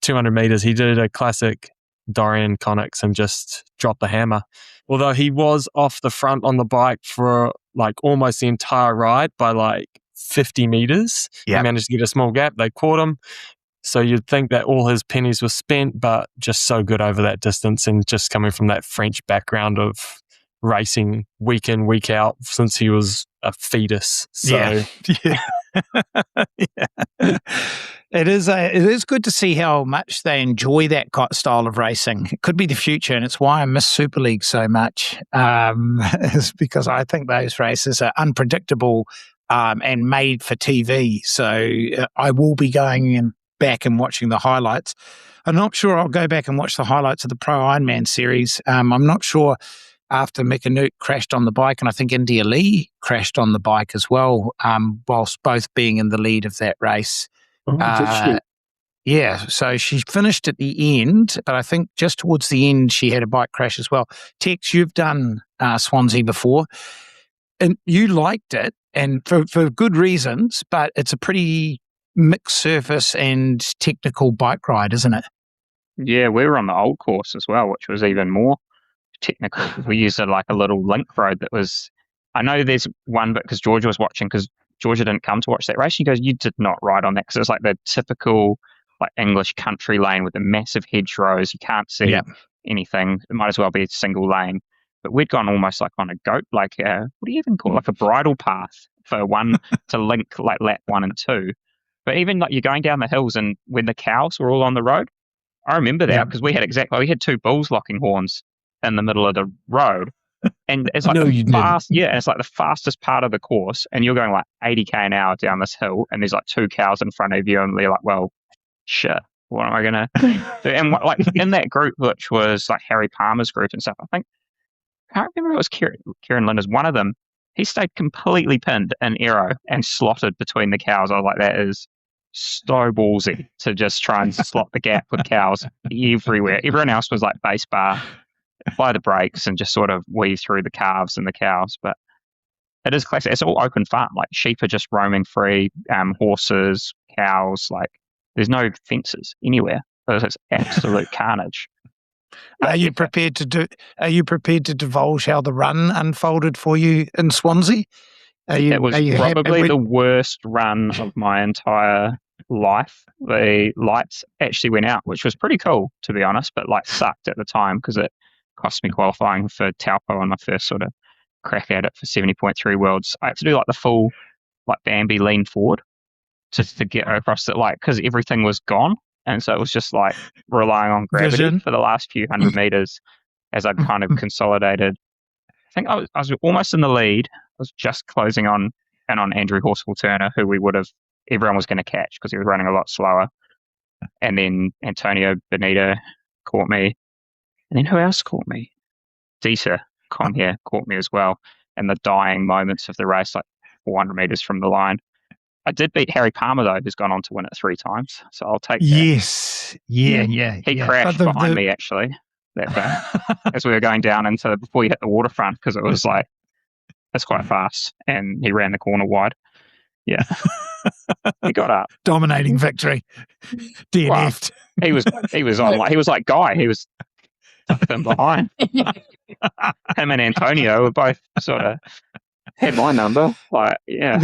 Speaker 2: 200 meters, he did a classic Dorian Connox and just dropped the hammer. Although he was off the front on the bike for almost the entire ride by 50 meters. He managed to get a small gap. They caught him. So you'd think that all his pennies were spent, but just so good over that distance and just coming from that French background of racing week in, week out since he was a fetus. So
Speaker 1: It is good to see how much they enjoy that style of racing. It could be the future, and it's why I miss Super League so much. Is because I think those races are unpredictable and made for TV. So I will be going back and watching the highlights. I'm not sure I'll go back and watch the highlights of the Pro Ironman series. I'm not sure after Mika Noodt crashed on the bike, and I think India Lee crashed on the bike as well, whilst both being in the lead of that race. So she finished at the end, but I think just towards the end she had a bike crash as well. Tex, you've done Swansea before, and you liked it, and for good reasons, but it's a pretty mixed surface and technical bike ride, isn't it?
Speaker 4: Yeah, we were on the old course as well, which was even more technical. We used a little link road that was, I know there's one bit because Georgia was watching, because Georgia didn't come to watch that race. She goes, you did not ride on that, because it was the typical English country lane with the massive hedgerows. You can't see anything. It might as well be a single lane. But we'd gone almost on a goat, what do you even call it? A bridle path for one to link lap 1 and 2. But even you're going down the hills, and when the cows were all on the road, I remember that because we had 2 bulls locking horns in the middle of the road. And it's it's the fastest part of the course, and you're going 80k an hour down this hill, and there's 2 cows in front of you, and they're well, shit, what am I gonna do? And in that group, which was Harry Palmer's group and stuff, I can't remember if it was Kieran Linder's, one of them, he stayed completely pinned in aero and slotted between the cows. I was that is so ballsy to just try and slot the gap with cows everywhere. Everyone else was base bar, apply the brakes, and just sort of weave through the calves and the cows. But it is classic. It's all open farm. Sheep are just roaming free, horses, cows. There's no fences anywhere. It's absolute carnage.
Speaker 1: Are you prepared to divulge how the run unfolded for you in Swansea?
Speaker 4: It was probably the worst run of my entire life. The lights actually went out, which was pretty cool, to be honest, but sucked at the time because it cost me qualifying for Taupo on my first sort of crack at it for 70.3 Worlds. I had to do the full Bambi lean forward just to get across it, because everything was gone. And so it was just relying on gravity for the last few hundred meters as I'd kind of consolidated. I think I was almost in the lead. I was just closing on Andrew Horsfall Turner, who everyone was going to catch because he was running a lot slower. And then Antonio Benito caught me. And then who else caught me? Dieter Conhier caught me as well. In the dying moments of the race, like 400 meters from the line. I did beat Harry Palmer, though, who's gone on to win it 3 times. So I'll take that.
Speaker 1: Yes. Yeah.
Speaker 4: He crashed behind me, actually, that day, as we were going down before you hit the waterfront, because it was like, it's quite fast. And he ran the corner wide. Yeah. He got up.
Speaker 1: Dominating victory. DNF'd.
Speaker 4: Well, he was on, he was like Guy. He was tucked behind. Him and Antonio were both sort of had my number. Like, yeah.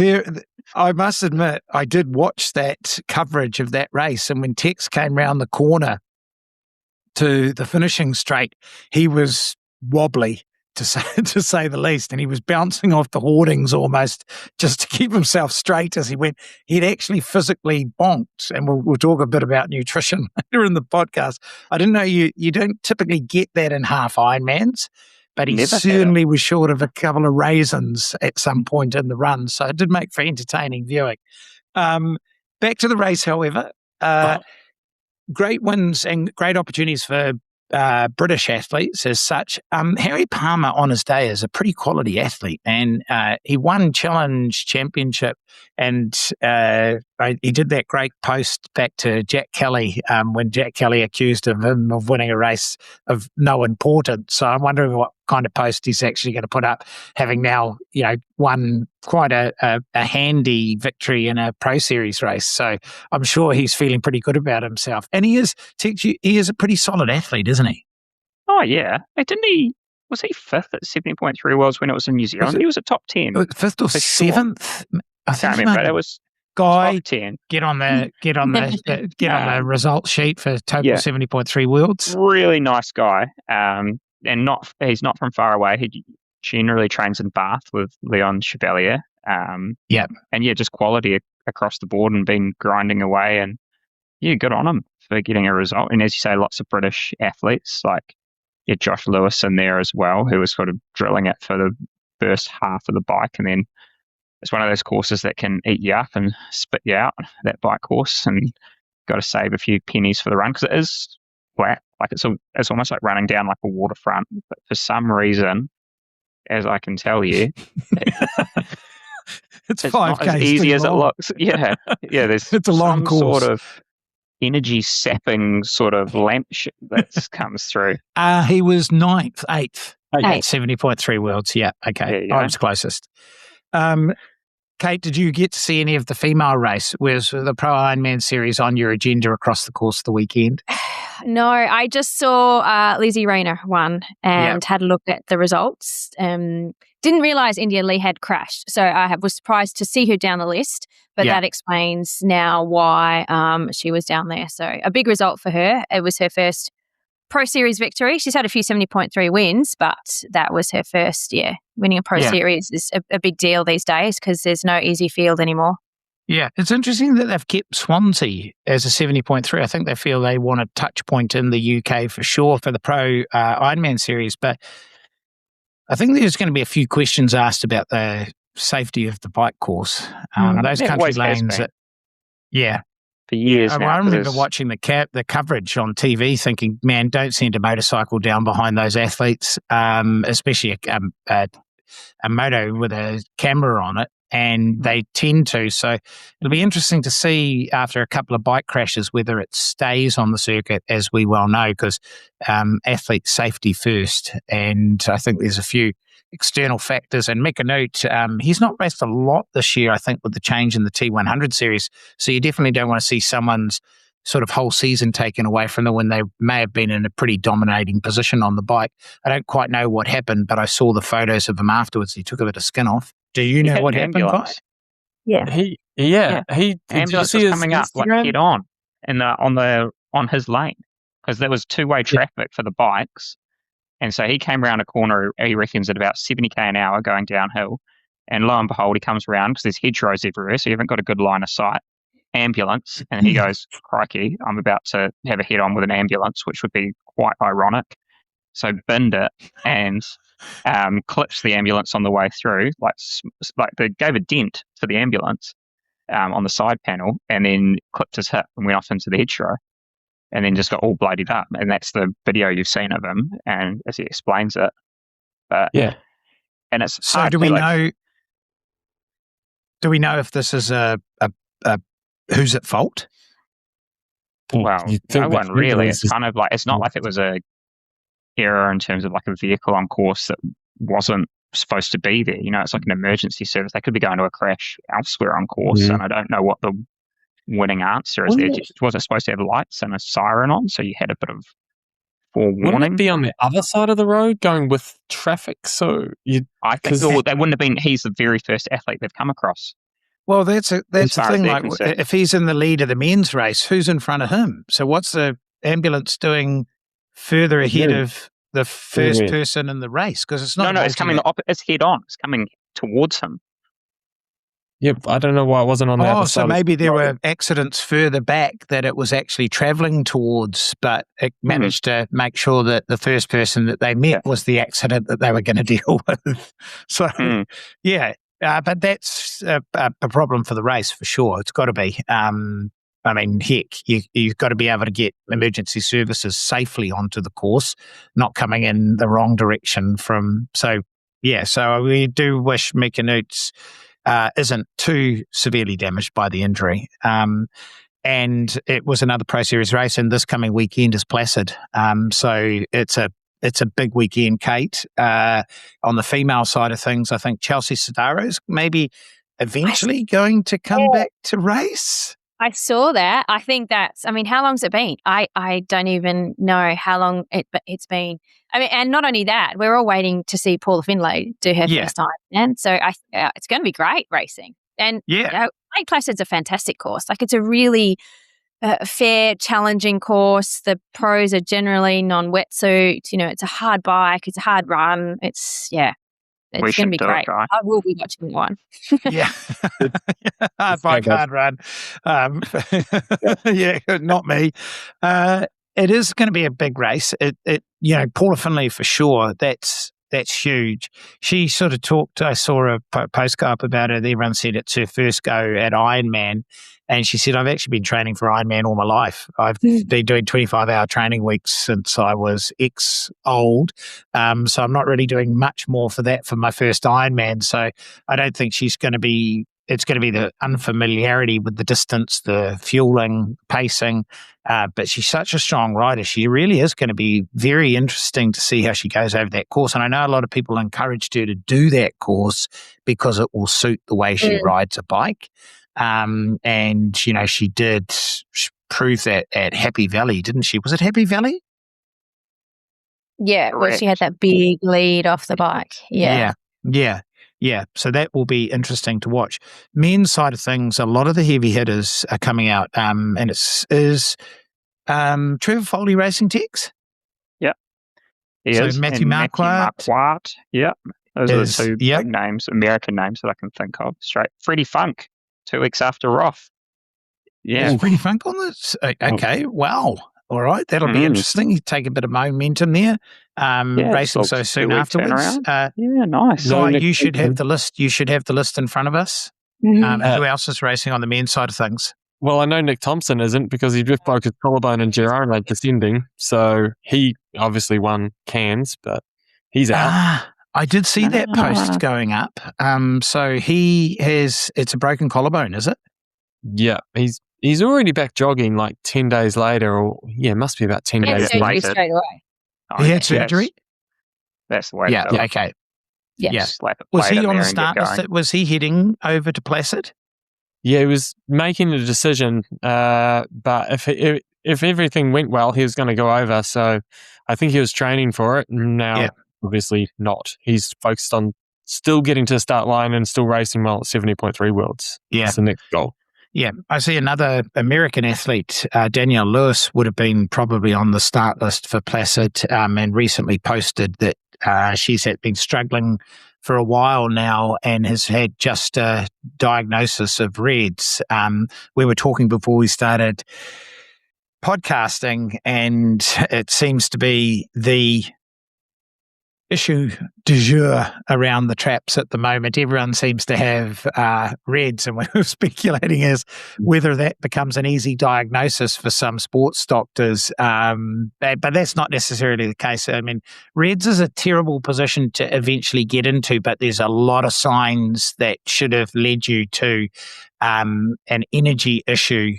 Speaker 1: I must admit, I did watch that coverage of that race, and when Tex came round the corner to the finishing straight, he was wobbly, to say the least, and he was bouncing off the hoardings almost just to keep himself straight as he went. He'd actually physically bonked, and we'll talk a bit about nutrition later in the podcast. I didn't know you don't typically get that in half Ironmans, but he certainly was short of a couple of raisins at some point in the run, so it did make for entertaining viewing. Back to the race, however, great wins and great opportunities for British athletes as such. Harry Palmer on his day is a pretty quality athlete, and he won Challenge Championship, and he did that great post back to Jack Kelly when Jack Kelly accused him of winning a race of no importance. So I'm wondering what kind of post he's actually going to put up, having now won quite a handy victory in a Pro Series race. So I'm sure he's feeling pretty good about himself, and he is a pretty solid athlete, isn't he?
Speaker 4: Oh yeah, was he 5th at 70.3 Worlds when it was in New Zealand? He was a top 10.
Speaker 1: 5th or 7th?
Speaker 4: Sure. I can't remember. It was
Speaker 1: Guy,
Speaker 4: top 10.
Speaker 1: Get on the results sheet for total 70.3 Worlds.
Speaker 4: Really nice guy. And he's not from far away. He generally trains in Bath with Leon Chevalier. And just quality across the board, and been grinding away, and good on him for getting a result. And as you say, lots of British athletes, like Josh Lewis in there as well, who was sort of drilling it for the first half of the bike, and then it's one of those courses that can eat you up and spit you out, that bike course, and got to save a few pennies for the run, because it is flat. Like it's almost like running down like a waterfront, but for some reason, as I can tell you,
Speaker 1: it's
Speaker 4: not as easy as it looks. Yeah. There's
Speaker 1: it's a long course.
Speaker 4: Sort of energy sapping sort of lamp that comes through.
Speaker 1: He was 9th, 8th at 70.3 Worlds. Yeah, okay. I was closest. Kate, did you get to see any of the female race? Was the Pro Ironman series on your agenda across the course of the weekend?
Speaker 3: No, I just saw Lizzie Rayner won and had a look at the results. Didn't realise India Lee had crashed, so I was surprised to see her down the list, but that explains now why she was down there. So a big result for her. It was her first Pro Series victory. She's had a few 70.3 wins, but that was her first, winning a Pro Series is a big deal these days, because there's no easy field anymore.
Speaker 1: Yeah, it's interesting that they've kept Swansea as a 70.3. I think they feel they want a touch point in the UK for sure for the Pro Ironman series, but I think there's going to be a few questions asked about the safety of the bike course. Those country lanes.
Speaker 4: For years now.
Speaker 1: I remember watching the coverage on TV thinking, man, don't send a motorcycle down behind those athletes, especially a moto with a camera on it. And they tend to. So it'll be interesting to see after a couple of bike crashes whether it stays on the circuit, as we well know, because athlete safety first. And I think there's a few external factors. And Mika Noodt, he's not raced a lot this year, I think, with the change in the T100 series. So you definitely don't want to see someone's sort of whole season taken away from them when they may have been in a pretty dominating position on the bike. I don't quite know what happened, but I saw the photos of him afterwards. He took a bit of skin off. Do you know what happened, Guy?
Speaker 2: He
Speaker 4: ambulance was coming up like head on on his lane, because there was two-way traffic for the bikes, and so he came around a corner. He reckons at about 70k an hour going downhill, and lo and behold, he comes around because there's hedgerows everywhere, so you haven't got a good line of sight. Ambulance, and he goes, "Crikey, I'm about to have a head-on with an ambulance," which would be quite ironic. So binned it and clipped the ambulance on the way through, like they gave a dent to the ambulance on the side panel, and then clipped his hip and went off into the hedgerow. and then just got all bloodied up. And that's the video you've seen of him, and as he explains it. But and it's
Speaker 1: so.
Speaker 4: Hard
Speaker 1: Do we know? Do we know if this is a who's at fault?
Speaker 4: Well, no one really. It's kind of like, it's not like it was a error in terms of like a vehicle on course that wasn't supposed to be there. It's like an emergency service. They could be going to a crash elsewhere on course, and I don't know what the winning answer is. There just wasn't supposed to have lights and a siren on, so you had a bit of forewarning.
Speaker 2: Wouldn't it be on the other side of the road going with traffic? So
Speaker 4: I think they wouldn't have been. He's the very first athlete they've come across.
Speaker 1: Well, that's the thing. Like, if he's in the lead of the men's race, who's in front of him? So what's the ambulance doing further ahead of the first person in the race? Because it's not.
Speaker 4: No, it's coming. It's head on. It's coming towards him.
Speaker 2: Yep, I don't know why it wasn't on the other side.
Speaker 1: So maybe there were accidents further back that it was actually travelling towards, but it managed to make sure that the first person that they met was the accident that they were going to deal with. So, but that's a problem for the race for sure. It's got to be. I mean, heck, you've got to be able to get emergency services safely onto the course, not coming in the wrong direction from. So we do wish Mika Noodt isn't too severely damaged by the injury. And it was another Pro Series race, and this coming weekend is Placid. So it's a big weekend, Kate. On the female side of things, I think Chelsea Sodaro's maybe eventually going to come back to race.
Speaker 3: I saw that. I think how long's it been? I don't even know how long it's been. I mean, and not only that, we're all waiting to see Paula Findlay do her first time. And so it's going to be great racing. And Lake Placid's a fantastic course. Like, it's a really fair, challenging course. The pros are generally non-wetsuit. It's a hard bike. It's a hard run. It's going to be great. I will be watching one.
Speaker 1: Hard bike, hard run. Not me. It is going to be a big race. Paula Findlay for sure. That's huge. She sort of talked. I saw a post go up about it. Everyone said it's her first go at Ironman. And she said, I've actually been training for Ironman all my life. I've been doing 25-hour training weeks since I was old. So I'm not really doing much more for that for my first Ironman. So I don't think it's going to be the unfamiliarity with the distance, the fueling, pacing. But she's such a strong rider. She really is going to be very interesting to see how she goes over that course. And I know a lot of people encouraged her to do that course because it will suit the way she rides a bike. And, she did prove that at Happy Valley, didn't she? Was it Happy Valley?
Speaker 3: Yeah, where she had that big lead off the bike. Yeah.
Speaker 1: So that will be interesting to watch. Men's side of things, a lot of the heavy hitters are coming out, and is Trevor Foley racing Tex?
Speaker 4: Yeah. He is.
Speaker 1: Matthew Marquardt.
Speaker 4: Yeah. Those are the two big names, American names that I can think of straight. Freddie Funk, 2 weeks after Roth. Yeah.
Speaker 1: Is Freddie Funk on this? Okay, wow. All right, that'll be interesting. You take a bit of momentum there. Racing so soon afterwards.
Speaker 4: Nice.
Speaker 1: You should have the list. You should have the list in front of us. Who else is racing on the men's side of things?
Speaker 2: Well, I know Nick Thompson isn't because he just broke his collarbone in Girona descending. So he obviously won Cairns, but he's out.
Speaker 1: I did see that post going up. So it's a broken collarbone, is it?
Speaker 2: Yeah, he's already back jogging like 10 days later, it must be about 10 days later.
Speaker 3: Straight away.
Speaker 1: He had surgery?
Speaker 4: That's the way.
Speaker 1: Yeah, okay.
Speaker 3: Yes.
Speaker 1: Was he on the start list? Was he heading over to Placid?
Speaker 2: Yeah, he was making the decision, but if everything went well, he was going to go over. So I think he was training for it. Now, obviously not. He's focused on still getting to the start line and still racing well at 70.3 Worlds. Yeah. That's the next goal.
Speaker 1: Yeah, I see another American athlete, Danielle Lewis, would have been probably on the start list for Placid and recently posted that she's been struggling for a while now and has had just a diagnosis of REDS. We were talking before we started podcasting, and it seems to be the issue du jour around the traps at the moment. Everyone seems to have RED-S, and we're speculating as whether that becomes an easy diagnosis for some sports doctors. But that's not necessarily the case. I mean, RED-S is a terrible position to eventually get into, but there's a lot of signs that should have led you to an energy issue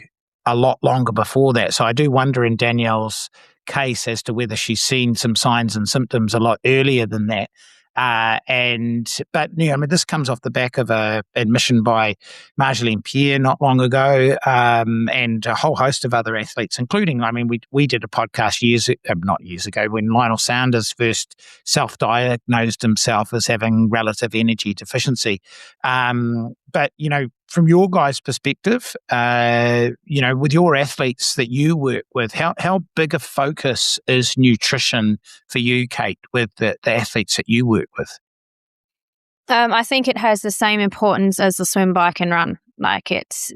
Speaker 1: a lot longer before that. So I do wonder in Danielle's case as to whether she's seen some signs and symptoms a lot earlier than that. But this comes off the back of a admission by Marjolaine Pierre not long ago, and a whole host of other athletes, including, we did a podcast not years ago, when Lionel Sanders first self-diagnosed himself as having relative energy deficiency. But, from your guys' perspective, with your athletes that you work with, how big a focus is nutrition for you, Kate, with the athletes that you work with?
Speaker 3: I think it has the same importance as the swim, bike and run. Like it's,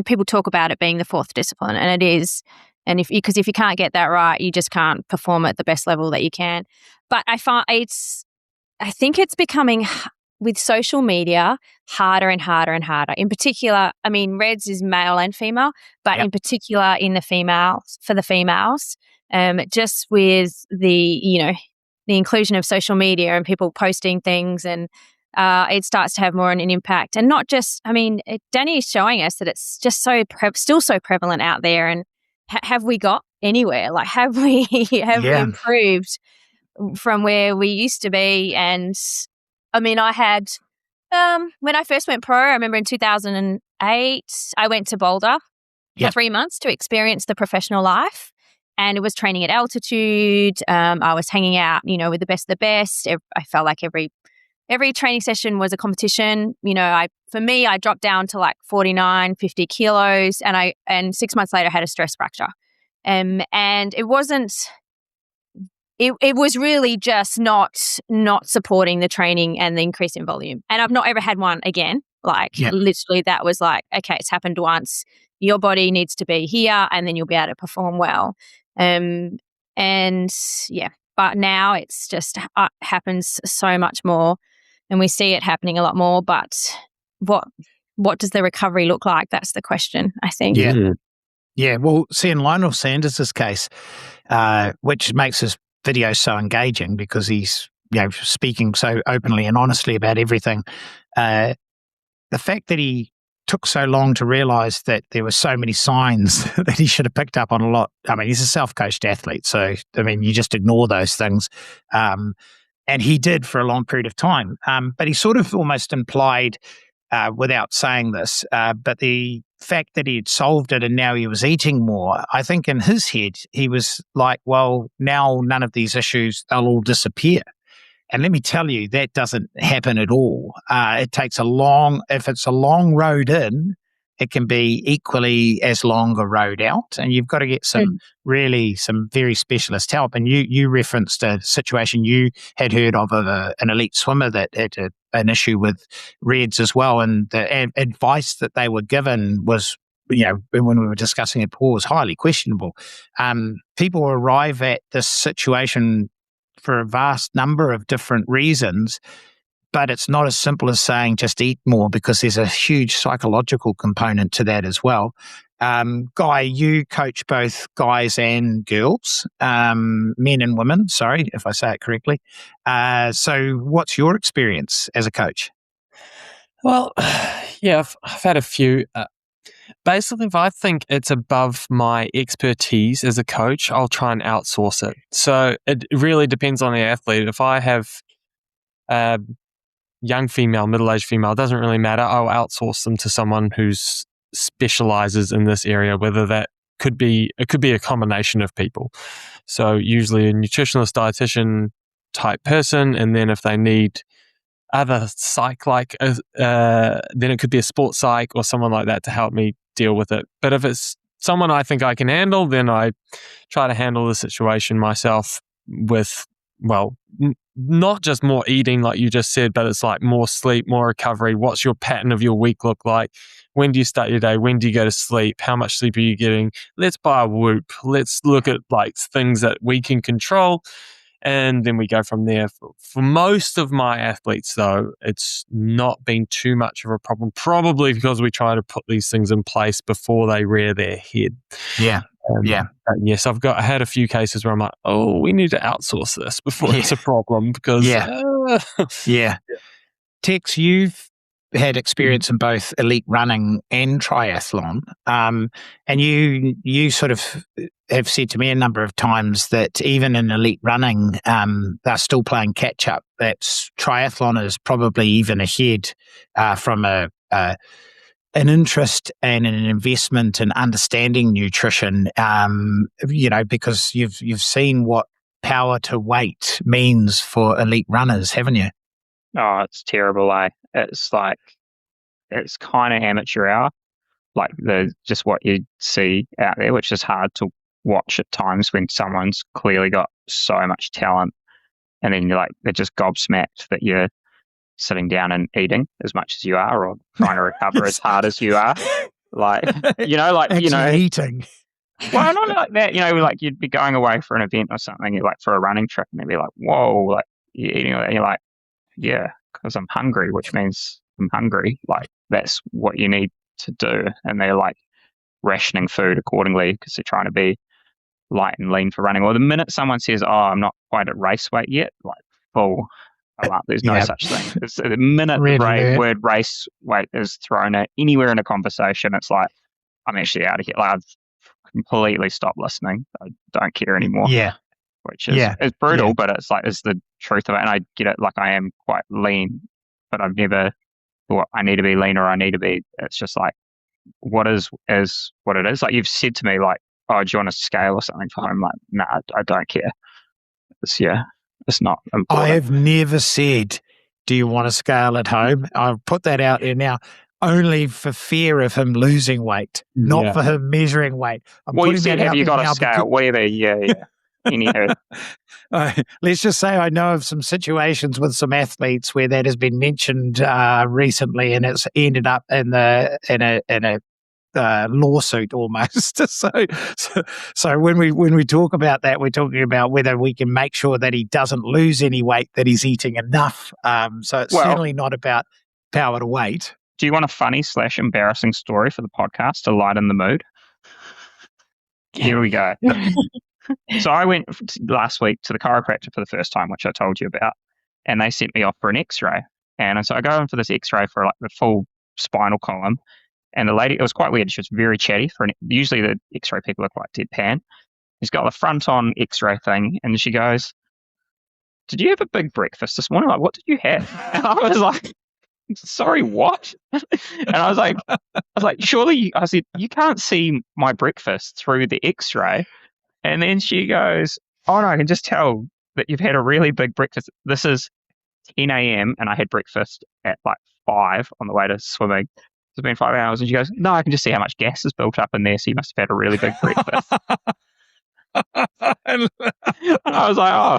Speaker 3: people talk about it being the fourth discipline, and it is. And if you can't get that right, you just can't perform at the best level that you can. But I think it's becoming, with social media, harder and harder and harder. In particular, RED-S is male and female, but in particular for the females, just with the inclusion of social media and people posting things, and it starts to have more an impact. And not just, Danny is showing us that it's just still so prevalent out there. And have we got anywhere? Like, have we improved from where we used to be? And I had, when I first went pro, I remember in 2008, I went to Boulder for 3 months to experience the professional life. And it was training at altitude. I was hanging out, with the best of the best. I felt like every training session was a competition. For me, I dropped down to like 49, 50 kilos, and 6 months later I had a stress fracture. And it wasn't. It was really just not supporting the training and the increase in volume. And I've not ever had one again. Literally, that was like, okay, it's happened once. Your body needs to be here, and then you'll be able to perform well. But now it's just happens so much more, and we see it happening a lot more. But what does the recovery look like? That's the question, I think.
Speaker 1: Yeah. Well, see, in Lionel Sanders' case, which makes his video so engaging because he's speaking so openly and honestly about everything. The fact that he took so long to realize that there were so many signs that he should have picked up on a lot. He's a self-coached athlete, so you just ignore those things, and he did for a long period of time. But he sort of almost implied, without saying this, but the fact that he had solved it and now he was eating more, I think in his head, he was like, well, now none of these issues, they'll all disappear. And let me tell you, that doesn't happen at all. It takes if it's a long road in, it can be equally as long a road out. And you've got to get some very specialist help. And you referenced a situation you had heard of an elite swimmer that had an issue with RED-S as well. And the advice that they were given was, when we were discussing it before, was highly questionable. People arrive at this situation for a vast number of different reasons, but it's not as simple as saying just eat more, because there's a huge psychological component to that as well. Guy, you coach both guys and girls, men and women, sorry if I say it correctly. So what's your experience as a coach?
Speaker 2: Well, I've had a few. Basically, if I think it's above my expertise as a coach, I'll try and outsource it. So it really depends on the athlete. If I have young female, middle-aged female, it doesn't really matter. I'll outsource them to someone who's specializes in this area, whether that could be a combination of people. So usually a nutritionist, dietitian type person, and then if they need other psych, then it could be a sports psych or someone like that to help me deal with it. But if it's someone I think I can handle, then I try to handle the situation myself with, not just more eating like you just said, but it's like more sleep, more recovery. What's your pattern of your week look like? When do you start your day? When do you go to sleep? How much sleep are you getting? Let's buy a Whoop. Let's look at like things that we can control And then we go from there. For most of my athletes, though, it's not been too much of a problem, probably because we try to put these things in place before they rear their head.
Speaker 1: Yeah.
Speaker 2: Yes, I had a few cases where I'm like, oh, we need to outsource this before it's a problem because.
Speaker 1: Tex, you've had experience in both elite running and triathlon, and you sort of have said to me a number of times that even in elite running, they're still playing catch up. That triathlon is probably even ahead from an interest and an investment in understanding nutrition. Because you've seen what power to weight means for elite runners, haven't you?
Speaker 4: Oh, it's terrible, eh? It's like, it's kind of amateur hour, like just what you see out there, which is hard to watch at times when someone's clearly got so much talent, and then you're like, they're just gobsmacked that you're sitting down and eating as much as you are, or trying to recover as hard as you are.
Speaker 1: Eating.
Speaker 4: Well, not like that, like you'd be going away for an event or something, you're like for a running trip, and they'd be like, whoa, like you're eating all that, and you're like, yeah, because I'm hungry, which means I'm hungry. Like, that's what you need to do. And they're like rationing food accordingly because they're trying to be light and lean for running. Or the minute someone says, oh, I'm not quite at race weight yet, like, full alarm. There's no such thing. It's the minute the word race weight is thrown at anywhere in a conversation, it's like, I'm actually out of here. Like, I've completely stopped listening. I don't care anymore.
Speaker 1: Yeah.
Speaker 4: Which is it's brutal, but it's like, it's the truth of it. And I get it, like, I am quite lean, but I've never thought I need to be lean or I need to be. It's just like, what is what it is. Like, you've said to me, like, oh, do you want a scale or something for home? I'm like, nah, I don't care. It's not important.
Speaker 1: I have never said, do you want a scale at home? I'll put that out there now. Only for fear of him losing weight, not for him measuring weight.
Speaker 4: You said, have you got a scale? Whatever, yeah. Anywho.
Speaker 1: Let's just say I know of some situations with some athletes where that has been mentioned recently, and it's ended up in a lawsuit almost. So when we talk about that, we're talking about whether we can make sure that he doesn't lose any weight, that he's eating enough. So it's certainly not about power to weight.
Speaker 4: Do you want a funny / embarrassing story for the podcast to lighten the mood? Here we go. So I went last week to the chiropractor for the first time, which I told you about, and they sent me off for an x-ray. And so I go in for this x-ray for like the full spinal column, and the lady, it was quite weird. She was very chatty. Usually the x-ray people are quite deadpan. She's got the front on x-ray thing, and she goes, did you have a big breakfast this morning? Like, what did you have? And I was like, sorry, what? And I was like, surely, I said, you can't see my breakfast through the x-ray. And then she goes, oh no, I can just tell that you've had a really big breakfast. This is 10 a.m. and I had breakfast at like 5 on the way to swimming. It's been 5 hours. And she goes, no, I can just see how much gas is built up in there. So you must have had a really big breakfast. And I was like, oh,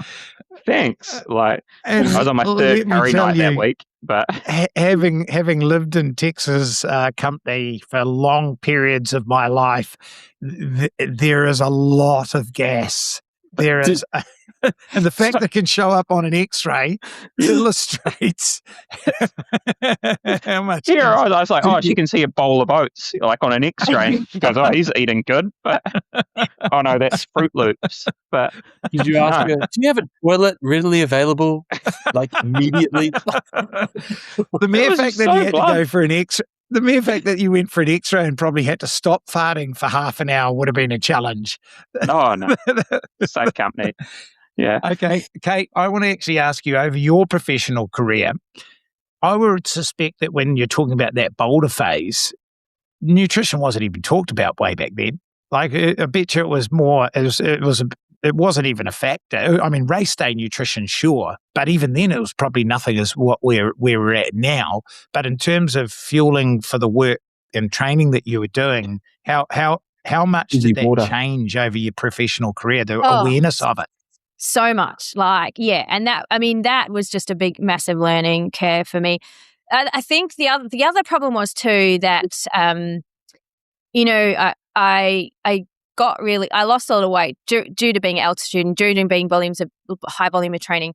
Speaker 4: thanks. Like, I was on my third curry night that week. But
Speaker 1: having lived in Texas company for long periods of my life, there is a lot of gas. There is, and the fact that it can show up on an X-ray illustrates how much.
Speaker 4: Here, I was like, oh, she can see a bowl of oats like on an X-ray. She goes, oh, he's eating good, but oh no, that's Fruit Loops. But
Speaker 2: did you ask her, do you have a toilet readily available, like immediately?
Speaker 1: The mere fact that you had to go for an X-ray. The mere fact that you went for an X-ray and probably had to stop farting for half an hour would have been a challenge.
Speaker 4: Oh, no. Safe company. Yeah.
Speaker 1: Okay, Kate, I want to actually ask you, over your professional career, I would suspect that when you're talking about that boulder phase, nutrition wasn't even talked about way back then. Like, I bet you it was more, it wasn't even a factor. I mean, race day nutrition, sure, but even then it was probably nothing as what where we're at now. But in terms of fueling for the work and training that you were doing, how much did that change over your professional career, the awareness of it?
Speaker 3: So much, and that was just a big, massive learning curve for me. I think the other problem was too that, I I lost a lot of weight due to being at altitude and due to being high volume of training.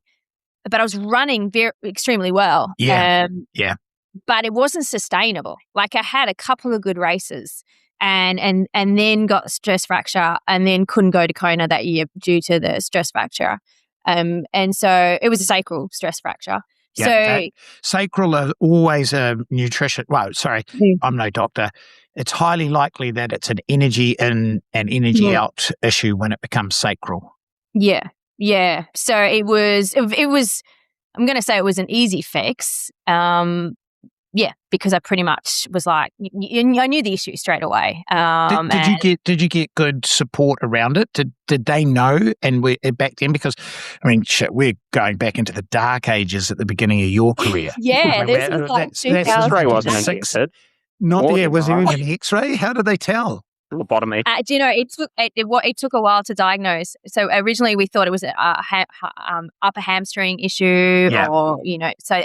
Speaker 3: But I was running extremely well.
Speaker 1: Yeah.
Speaker 3: But it wasn't sustainable. Like I had a couple of good races and then got a stress fracture and then couldn't go to Kona that year due to the stress fracture. And so it was a sacral stress fracture.
Speaker 1: Yeah, sacral are always a nutrition. Well, sorry, I'm no doctor. It's highly likely that it's an energy in and energy out issue when it becomes sacral.
Speaker 3: Yeah. So it was. I'm going to say it was an easy fix. Because I pretty much was like, I knew the issue straight away.
Speaker 1: Did you get good support around it? Did they know? And back then, because I mean, we're going back into the dark ages at the beginning of your career.
Speaker 3: Yeah, this was like
Speaker 4: 2006.
Speaker 1: Not there. Was there even an X-ray? How did they tell?
Speaker 4: Lobotomy.
Speaker 3: Do you know, it took a while to diagnose. So originally we thought it was a upper hamstring issue, or so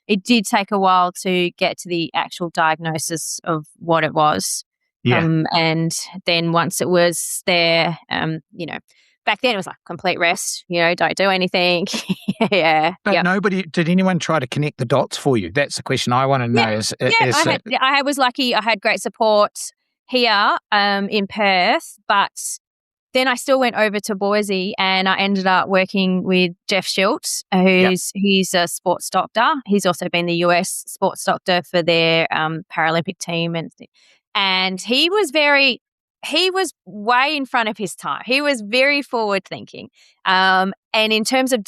Speaker 3: it did take a while to get to the actual diagnosis of what it was. And then once it was there, back then it was like complete rest, don't do anything.
Speaker 1: But did anyone try to connect the dots for you? That's the question I want to know.
Speaker 3: I was lucky. I had great support here in Perth, but then I still went over to Boise and I ended up working with Jeff Schultz, he's a sports doctor. He's also been the US sports doctor for their Paralympic team. And he was way in front of his time. He was very forward thinking. And in terms of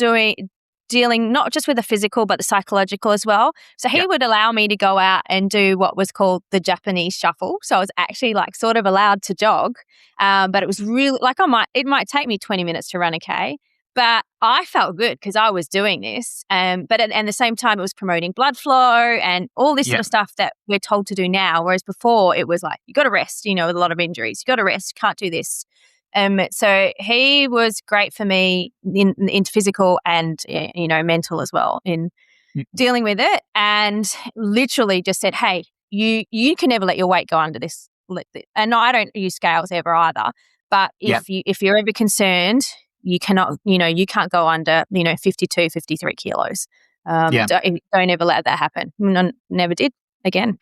Speaker 3: dealing not just with the physical, but the psychological as well. So he would allow me to go out and do what was called the Japanese shuffle. So I was actually like sort of allowed to jog. But it was really like it might take me 20 minutes to run a K, but I felt good because I was doing this. But at the same time, it was promoting blood flow and all this sort of stuff that we're told to do now. Whereas before it was like, you got to rest, with a lot of injuries, you got to rest, you can't do this. So he was great for me in physical and, mental as well in dealing with it, and literally just said, hey, you can never let your weight go under this. And no, I don't use scales ever either. But if you're ever concerned, you cannot, you can't go under, 52, 53 kilos. Don't ever let that happen. Never did again.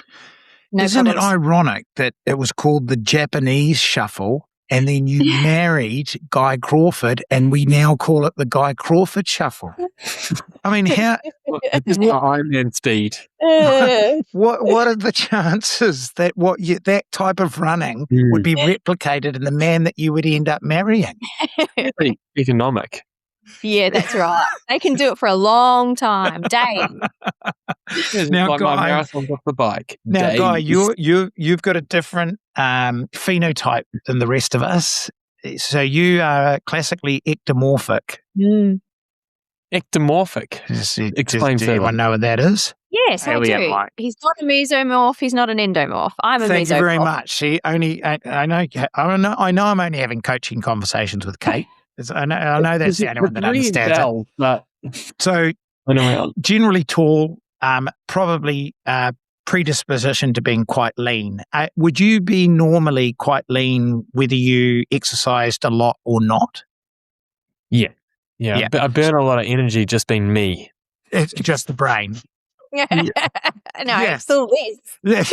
Speaker 1: Isn't it ironic that it was called the Japanese shuffle? And then you married Guy Crawford, and we now call it the Guy Crawford Shuffle. I mean, how?
Speaker 2: It's the Ironman speed.
Speaker 1: What are the chances that that type of running would be replicated in the man that you would end up marrying?
Speaker 2: Pretty economic.
Speaker 3: Yeah, that's right. They can do it for a long time, days.
Speaker 1: Now,
Speaker 2: like
Speaker 1: Guy,
Speaker 2: my marathons off the bike.
Speaker 1: Now,
Speaker 2: days.
Speaker 1: Guy, you've got a different phenotype than the rest of us. So you are classically ectomorphic.
Speaker 2: Ectomorphic. Explain
Speaker 1: does anyone know what that is?
Speaker 3: Yes, I do. He's not a mesomorph. He's not an endomorph. I'm a mesomorph.
Speaker 1: Thank you very much. See, I know I'm only having coaching conversations with Kate. I know that's the only one that understands it.
Speaker 2: But
Speaker 1: so generally tall, probably predisposition to being quite lean. Would you be normally quite lean whether you exercised a lot or not?
Speaker 2: Yeah. But I burn a lot of energy just being me.
Speaker 1: It's just the brain.
Speaker 3: It still is.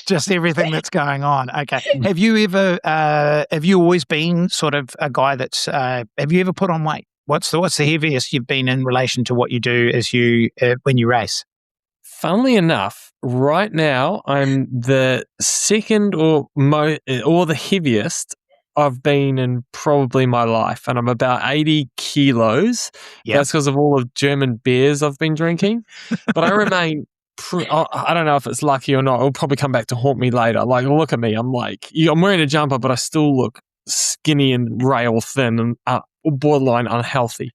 Speaker 1: Just everything that's going on. Okay. Have you always been sort of a guy that's, have you ever put on weight? What's the heaviest you've been in relation to what you do when you race?
Speaker 2: Funnily enough, right now I'm the second or the heaviest I've been in probably my life, and I'm about 80 kilos. Yep. That's because of all the German beers I've been drinking. But I remain, I don't know if it's lucky or not. It'll probably come back to haunt me later. Like, look at me. I'm wearing a jumper, but I still look skinny and rail thin and borderline unhealthy.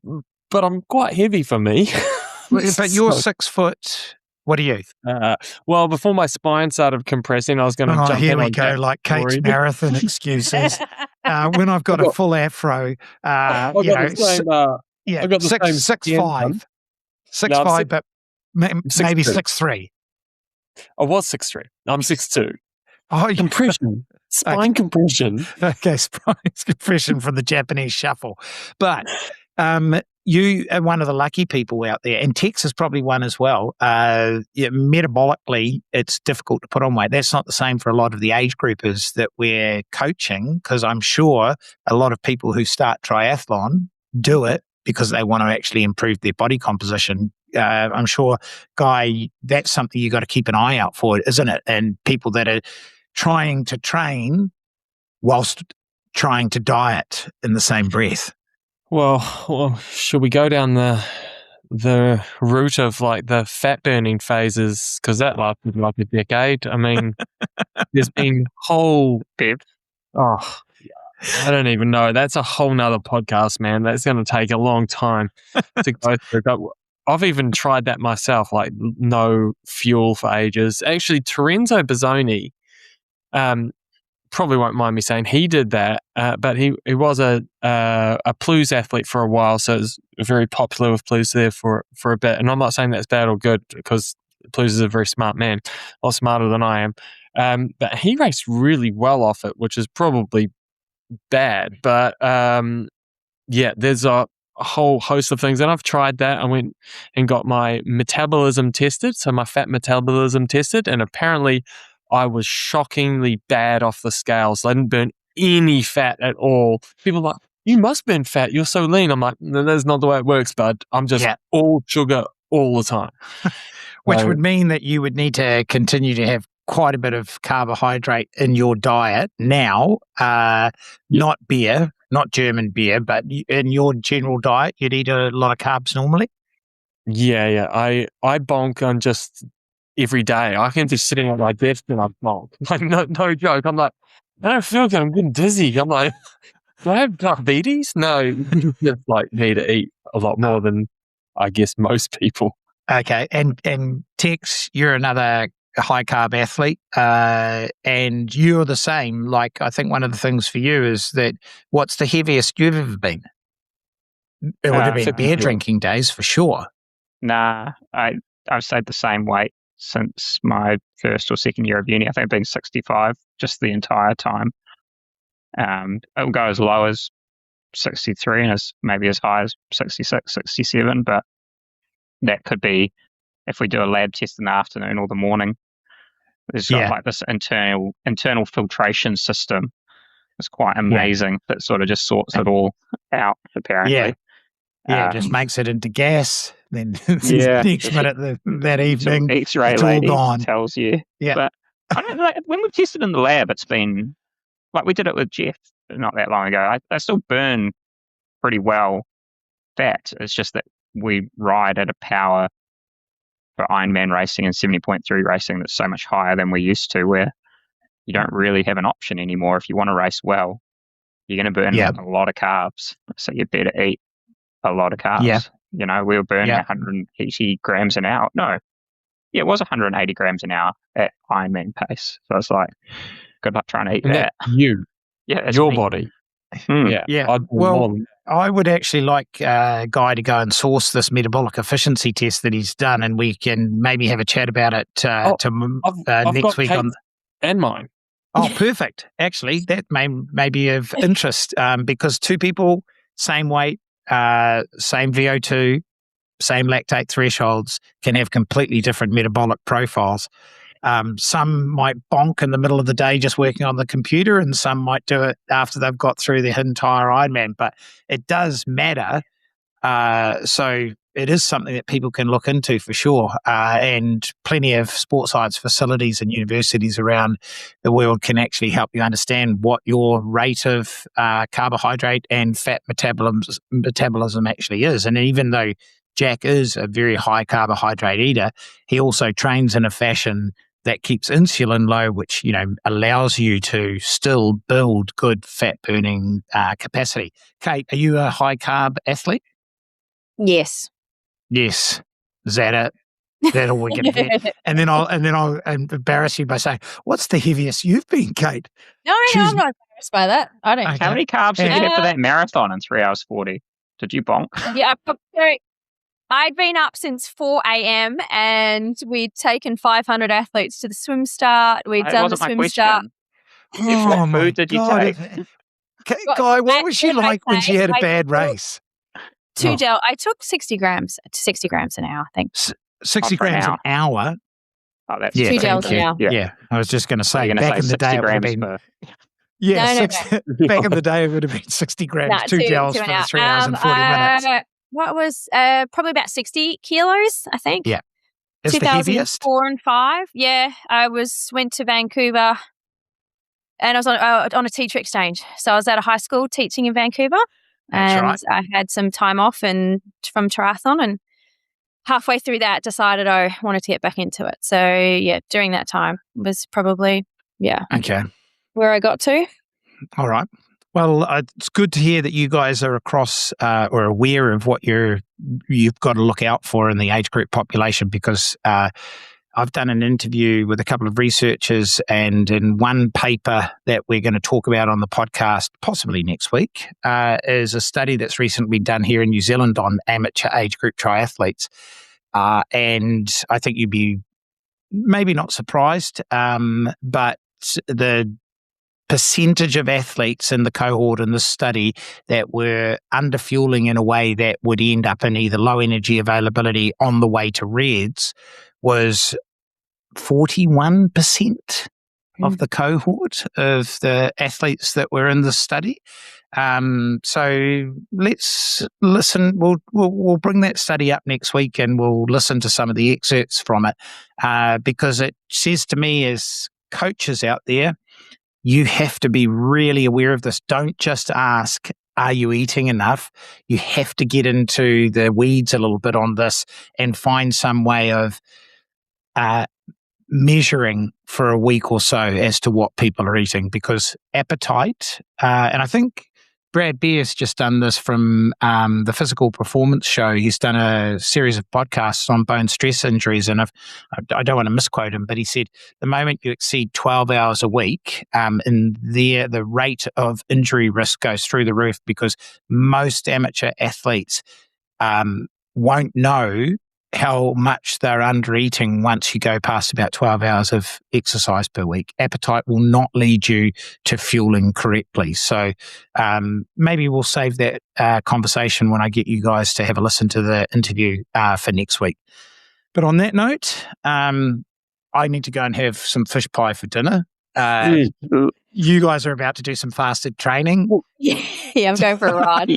Speaker 2: But I'm quite heavy for me.
Speaker 1: But you're 6 foot. What are you?
Speaker 2: Well, before my spine started compressing, I was going to jump in.
Speaker 1: Here we go, like Kate's marathon excuses. When I've got a full afro,
Speaker 2: I got the
Speaker 1: 6'5", 6'5", but maybe 6'3".
Speaker 2: I was 6'3". I'm 6'2".
Speaker 1: Oh,
Speaker 2: compression. Spine compression.
Speaker 1: Okay, spine compression from the Japanese shuffle. But you are one of the lucky people out there, and Tex is probably one as well. Metabolically, it's difficult to put on weight. That's not the same for a lot of the age groupers that we're coaching, because I'm sure a lot of people who start triathlon do it because they want to actually improve their body composition. I'm sure, Guy, that's something you got to keep an eye out for, isn't it? And people that are trying to train whilst trying to diet in the same breath.
Speaker 2: Well, should we go down the route of like the fat burning phases? Because that lasted like a decade. I mean, there's been whole I don't even know. That's a whole nother podcast, man. That's going to take a long time to go through. But I've even tried that myself, like no fuel for ages. Actually, Terenzo Bozzoni, probably won't mind me saying he did that, but he was a Plus athlete for a while, so it was very popular with Plus there for a bit. And I'm not saying that's bad or good, because Plus is a very smart man, a lot smarter than I am. But he raced really well off it, which is probably bad. But there's a whole host of things. And I've tried that. I went and got my metabolism tested, so my fat metabolism tested, and apparently I was shockingly bad off the scales. I didn't burn any fat at all. People are like, you must burn fat, you're so lean. I'm like, no, that's not the way it works, bud. I'm just all sugar all the time.
Speaker 1: Which would mean that you would need to continue to have quite a bit of carbohydrate in your diet now, not beer, not German beer, but in your general diet, you'd eat a lot of carbs normally?
Speaker 2: Yeah. I bonk on just every day. I can be sitting on my desk and I bonk. Like, no joke. I'm like, I don't feel good. I'm getting dizzy. I'm like, do I have diabetes? No, you just like need to eat a lot more than I guess most people.
Speaker 1: Okay. And Tex, you're another high carb athlete, and you're the same. Like, I think one of the things for you is that what's the heaviest you've ever been? It would have been beer drinking days for sure.
Speaker 4: Nah, I've stayed the same weight since my first or second year of uni. I think I've been 65 just the entire time. It'll go as low as 63 and maybe as high as 66, 67, but that could be if we do a lab test in the afternoon or the morning. There's got like this internal filtration system. It's quite amazing that sort of just sorts it all out, apparently.
Speaker 1: Yeah, just makes it into gas. Then next minute that evening,
Speaker 4: X-ray
Speaker 1: it's
Speaker 4: lady
Speaker 1: all gone.
Speaker 4: tells you.
Speaker 1: Yeah.
Speaker 4: But I don't know, when we tested in the lab, it's been like we did it with Jeff not that long ago. I still burn pretty well fat. It's just that we ride at a power for Ironman racing and 70.3 racing that's so much higher than we used to, where you don't really have an option anymore. If you want to race well, you're going to burn a lot of carbs. So you better eat a lot of carbs.
Speaker 1: Yeah.
Speaker 4: You know, we were burning 180 grams an hour. No, it was 180 grams an hour at Ironman pace. So it's like, good luck trying to eat that.
Speaker 2: It's your body.
Speaker 1: Yeah. Well, I would actually like Guy to go and source this metabolic efficiency test that he's done, and we can maybe have a chat about it next week.
Speaker 2: And mine.
Speaker 1: Oh, perfect. Actually, that may be of interest because two people, same weight, same VO2, same lactate thresholds, can have completely different metabolic profiles. Some might bonk in the middle of the day just working on the computer, and some might do it after they've got through their entire Ironman, but it does matter. So it is something that people can look into for sure. And plenty of sports science facilities and universities around the world can actually help you understand what your rate of carbohydrate and fat metabolism actually is. And even though Jack is a very high carbohydrate eater, he also trains in a fashion that keeps insulin low, which, allows you to still build good fat burning capacity. Kate, are you a high carb athlete?
Speaker 3: Yes.
Speaker 1: Is that it? That all we're going to get? And then I'll embarrass you by saying, what's the heaviest you've been, Kate?
Speaker 3: No, I'm not embarrassed by that. I don't.
Speaker 4: Okay. How many carbs did you have for that marathon in 3 hours 40? Did you bonk?
Speaker 3: Yeah, I'd been up since 4 a.m. and we'd taken 500 athletes to the swim start. We'd done the swim start.
Speaker 1: Oh,
Speaker 4: what
Speaker 1: my
Speaker 4: food did you
Speaker 1: God.
Speaker 4: take?
Speaker 1: Guy, what was she like when she had a bad race?
Speaker 3: I took 60 grams an hour, I think.
Speaker 1: 60 grams an hour?
Speaker 4: Oh, that's
Speaker 3: 2 gels an hour.
Speaker 1: Yeah, I was just going to say, back in the day, it would have been...
Speaker 4: For...
Speaker 1: Yeah, back in the day, it would have been 60 grams, 2 gels for the 3 hours and 40 minutes.
Speaker 3: What was probably about 60 kilos, I think.
Speaker 1: Yeah. It's the heaviest?
Speaker 3: 2004 and 5. Yeah, I went to Vancouver and I was on a teacher exchange. So I was at a high school teaching in Vancouver.
Speaker 1: That's right.
Speaker 3: I had some time off from triathlon, and halfway through that decided I wanted to get back into it. So yeah, during that time was probably,
Speaker 1: okay,
Speaker 3: where I got to.
Speaker 1: All right. Well, it's good to hear that you guys are across or aware of what you've got to look out for in the age group population, because I've done an interview with a couple of researchers, and in one paper that we're going to talk about on the podcast, possibly next week, is a study that's recently been done here in New Zealand on amateur age group triathletes. And I think you'd be maybe not surprised, but the percentage of athletes in the cohort in this study that were underfueling in a way that would end up in either low energy availability on the way to reds was 41% of the cohort of the athletes that were in the study. So let's listen. We'll bring that study up next week, and we'll listen to some of the excerpts from it, because it says to me, as coaches out there, you have to be really aware of this. Don't just ask, are you eating enough? You have to get into the weeds a little bit on this and find some way of measuring for a week or so as to what people are eating, because appetite, and I think Brad Beer's just done this from the Physical Performance Show. He's done a series of podcasts on bone stress injuries, and I don't want to misquote him, but he said the moment you exceed 12 hours a week, the rate of injury risk goes through the roof, because most amateur athletes won't know how much they're under eating once you go past about 12 hours of exercise per week. Appetite will not lead you to fueling correctly. So maybe we'll save that conversation when I get you guys to have a listen to the interview for next week. But on that note, I need to go and have some fish pie for dinner. You guys are about to do some fasted training.
Speaker 3: Yeah, I'm going for a ride.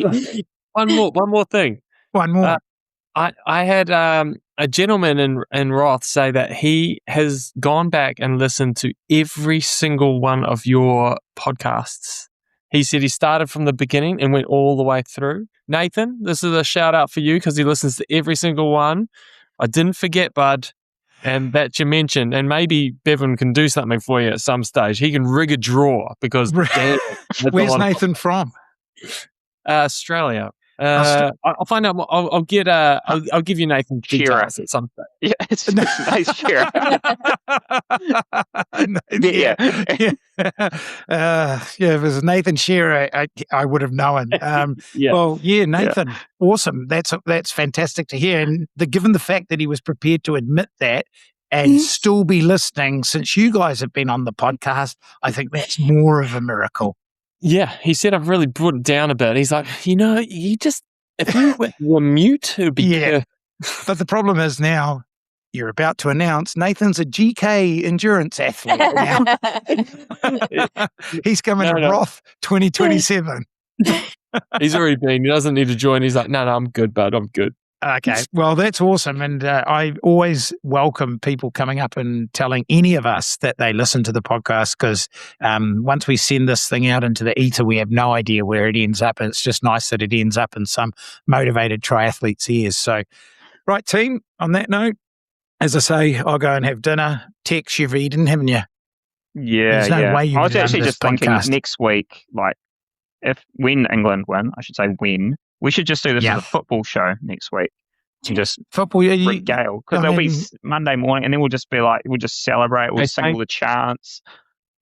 Speaker 2: One more thing.
Speaker 1: One more.
Speaker 2: I had a gentleman in Roth say that he has gone back and listened to every single one of your podcasts. He said he started from the beginning and went all the way through. Nathan, this is a shout out for you, because he listens to every single one. I didn't forget, bud, and that you mentioned. And maybe Bevan can do something for you at some stage. He can rig a draw, because
Speaker 1: where's Nathan from?
Speaker 2: Australia. I'll find out. I'll get. I'll give you Nathan details at some point.
Speaker 4: Yeah, it's nice, Shearer.
Speaker 1: If it was Nathan Shearer, I would have known. Well, Nathan, awesome. That's fantastic to hear. And given the fact that he was prepared to admit that and still be listening since you guys have been on the podcast, I think that's more of a miracle.
Speaker 2: Yeah, he said I've really brought it down a bit. He's like, if you were mute, it would be good.
Speaker 1: But the problem is now you're about to announce Nathan's a GK endurance athlete now. He's coming to Roth 2027.
Speaker 2: He's already been. He doesn't need to join. He's like, no, I'm good, bud. I'm good.
Speaker 1: Okay, well, that's awesome. And I always welcome people coming up and telling any of us that they listen to the podcast, because once we send this thing out into the ether, we have no idea where it ends up. And it's just nice that it ends up in some motivated triathlete's ears. So, right, team, on that note, as I say, I'll go and have dinner. Tex, you've eaten, haven't you?
Speaker 4: Yeah,
Speaker 1: There's no way
Speaker 4: I was actually just thinking
Speaker 1: podcast.
Speaker 4: Next week, like, when England win, I should say when, we should just do this as a football show next week. And just
Speaker 1: football,
Speaker 4: regale, because there'll be Monday morning, and then we'll just be like, we'll just celebrate, we'll sing all the chants.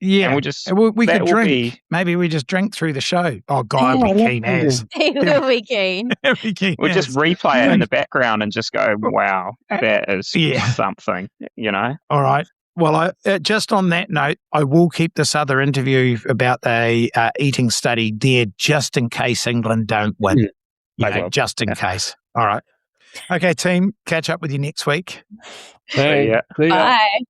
Speaker 1: Yeah,
Speaker 4: and we'll just
Speaker 1: we could drink. Maybe we just drink through the show. Oh, Guy will be keen as.
Speaker 3: He will be keen.
Speaker 4: We'll just replay it in the background and just go, wow, that is something, you know?
Speaker 1: All right. Well, just on that note, I will keep this other interview about the eating study there just in case England don't win. Just in case. All right. Okay, team, catch up with you next week.
Speaker 2: Hey,
Speaker 4: Yeah.
Speaker 3: Bye.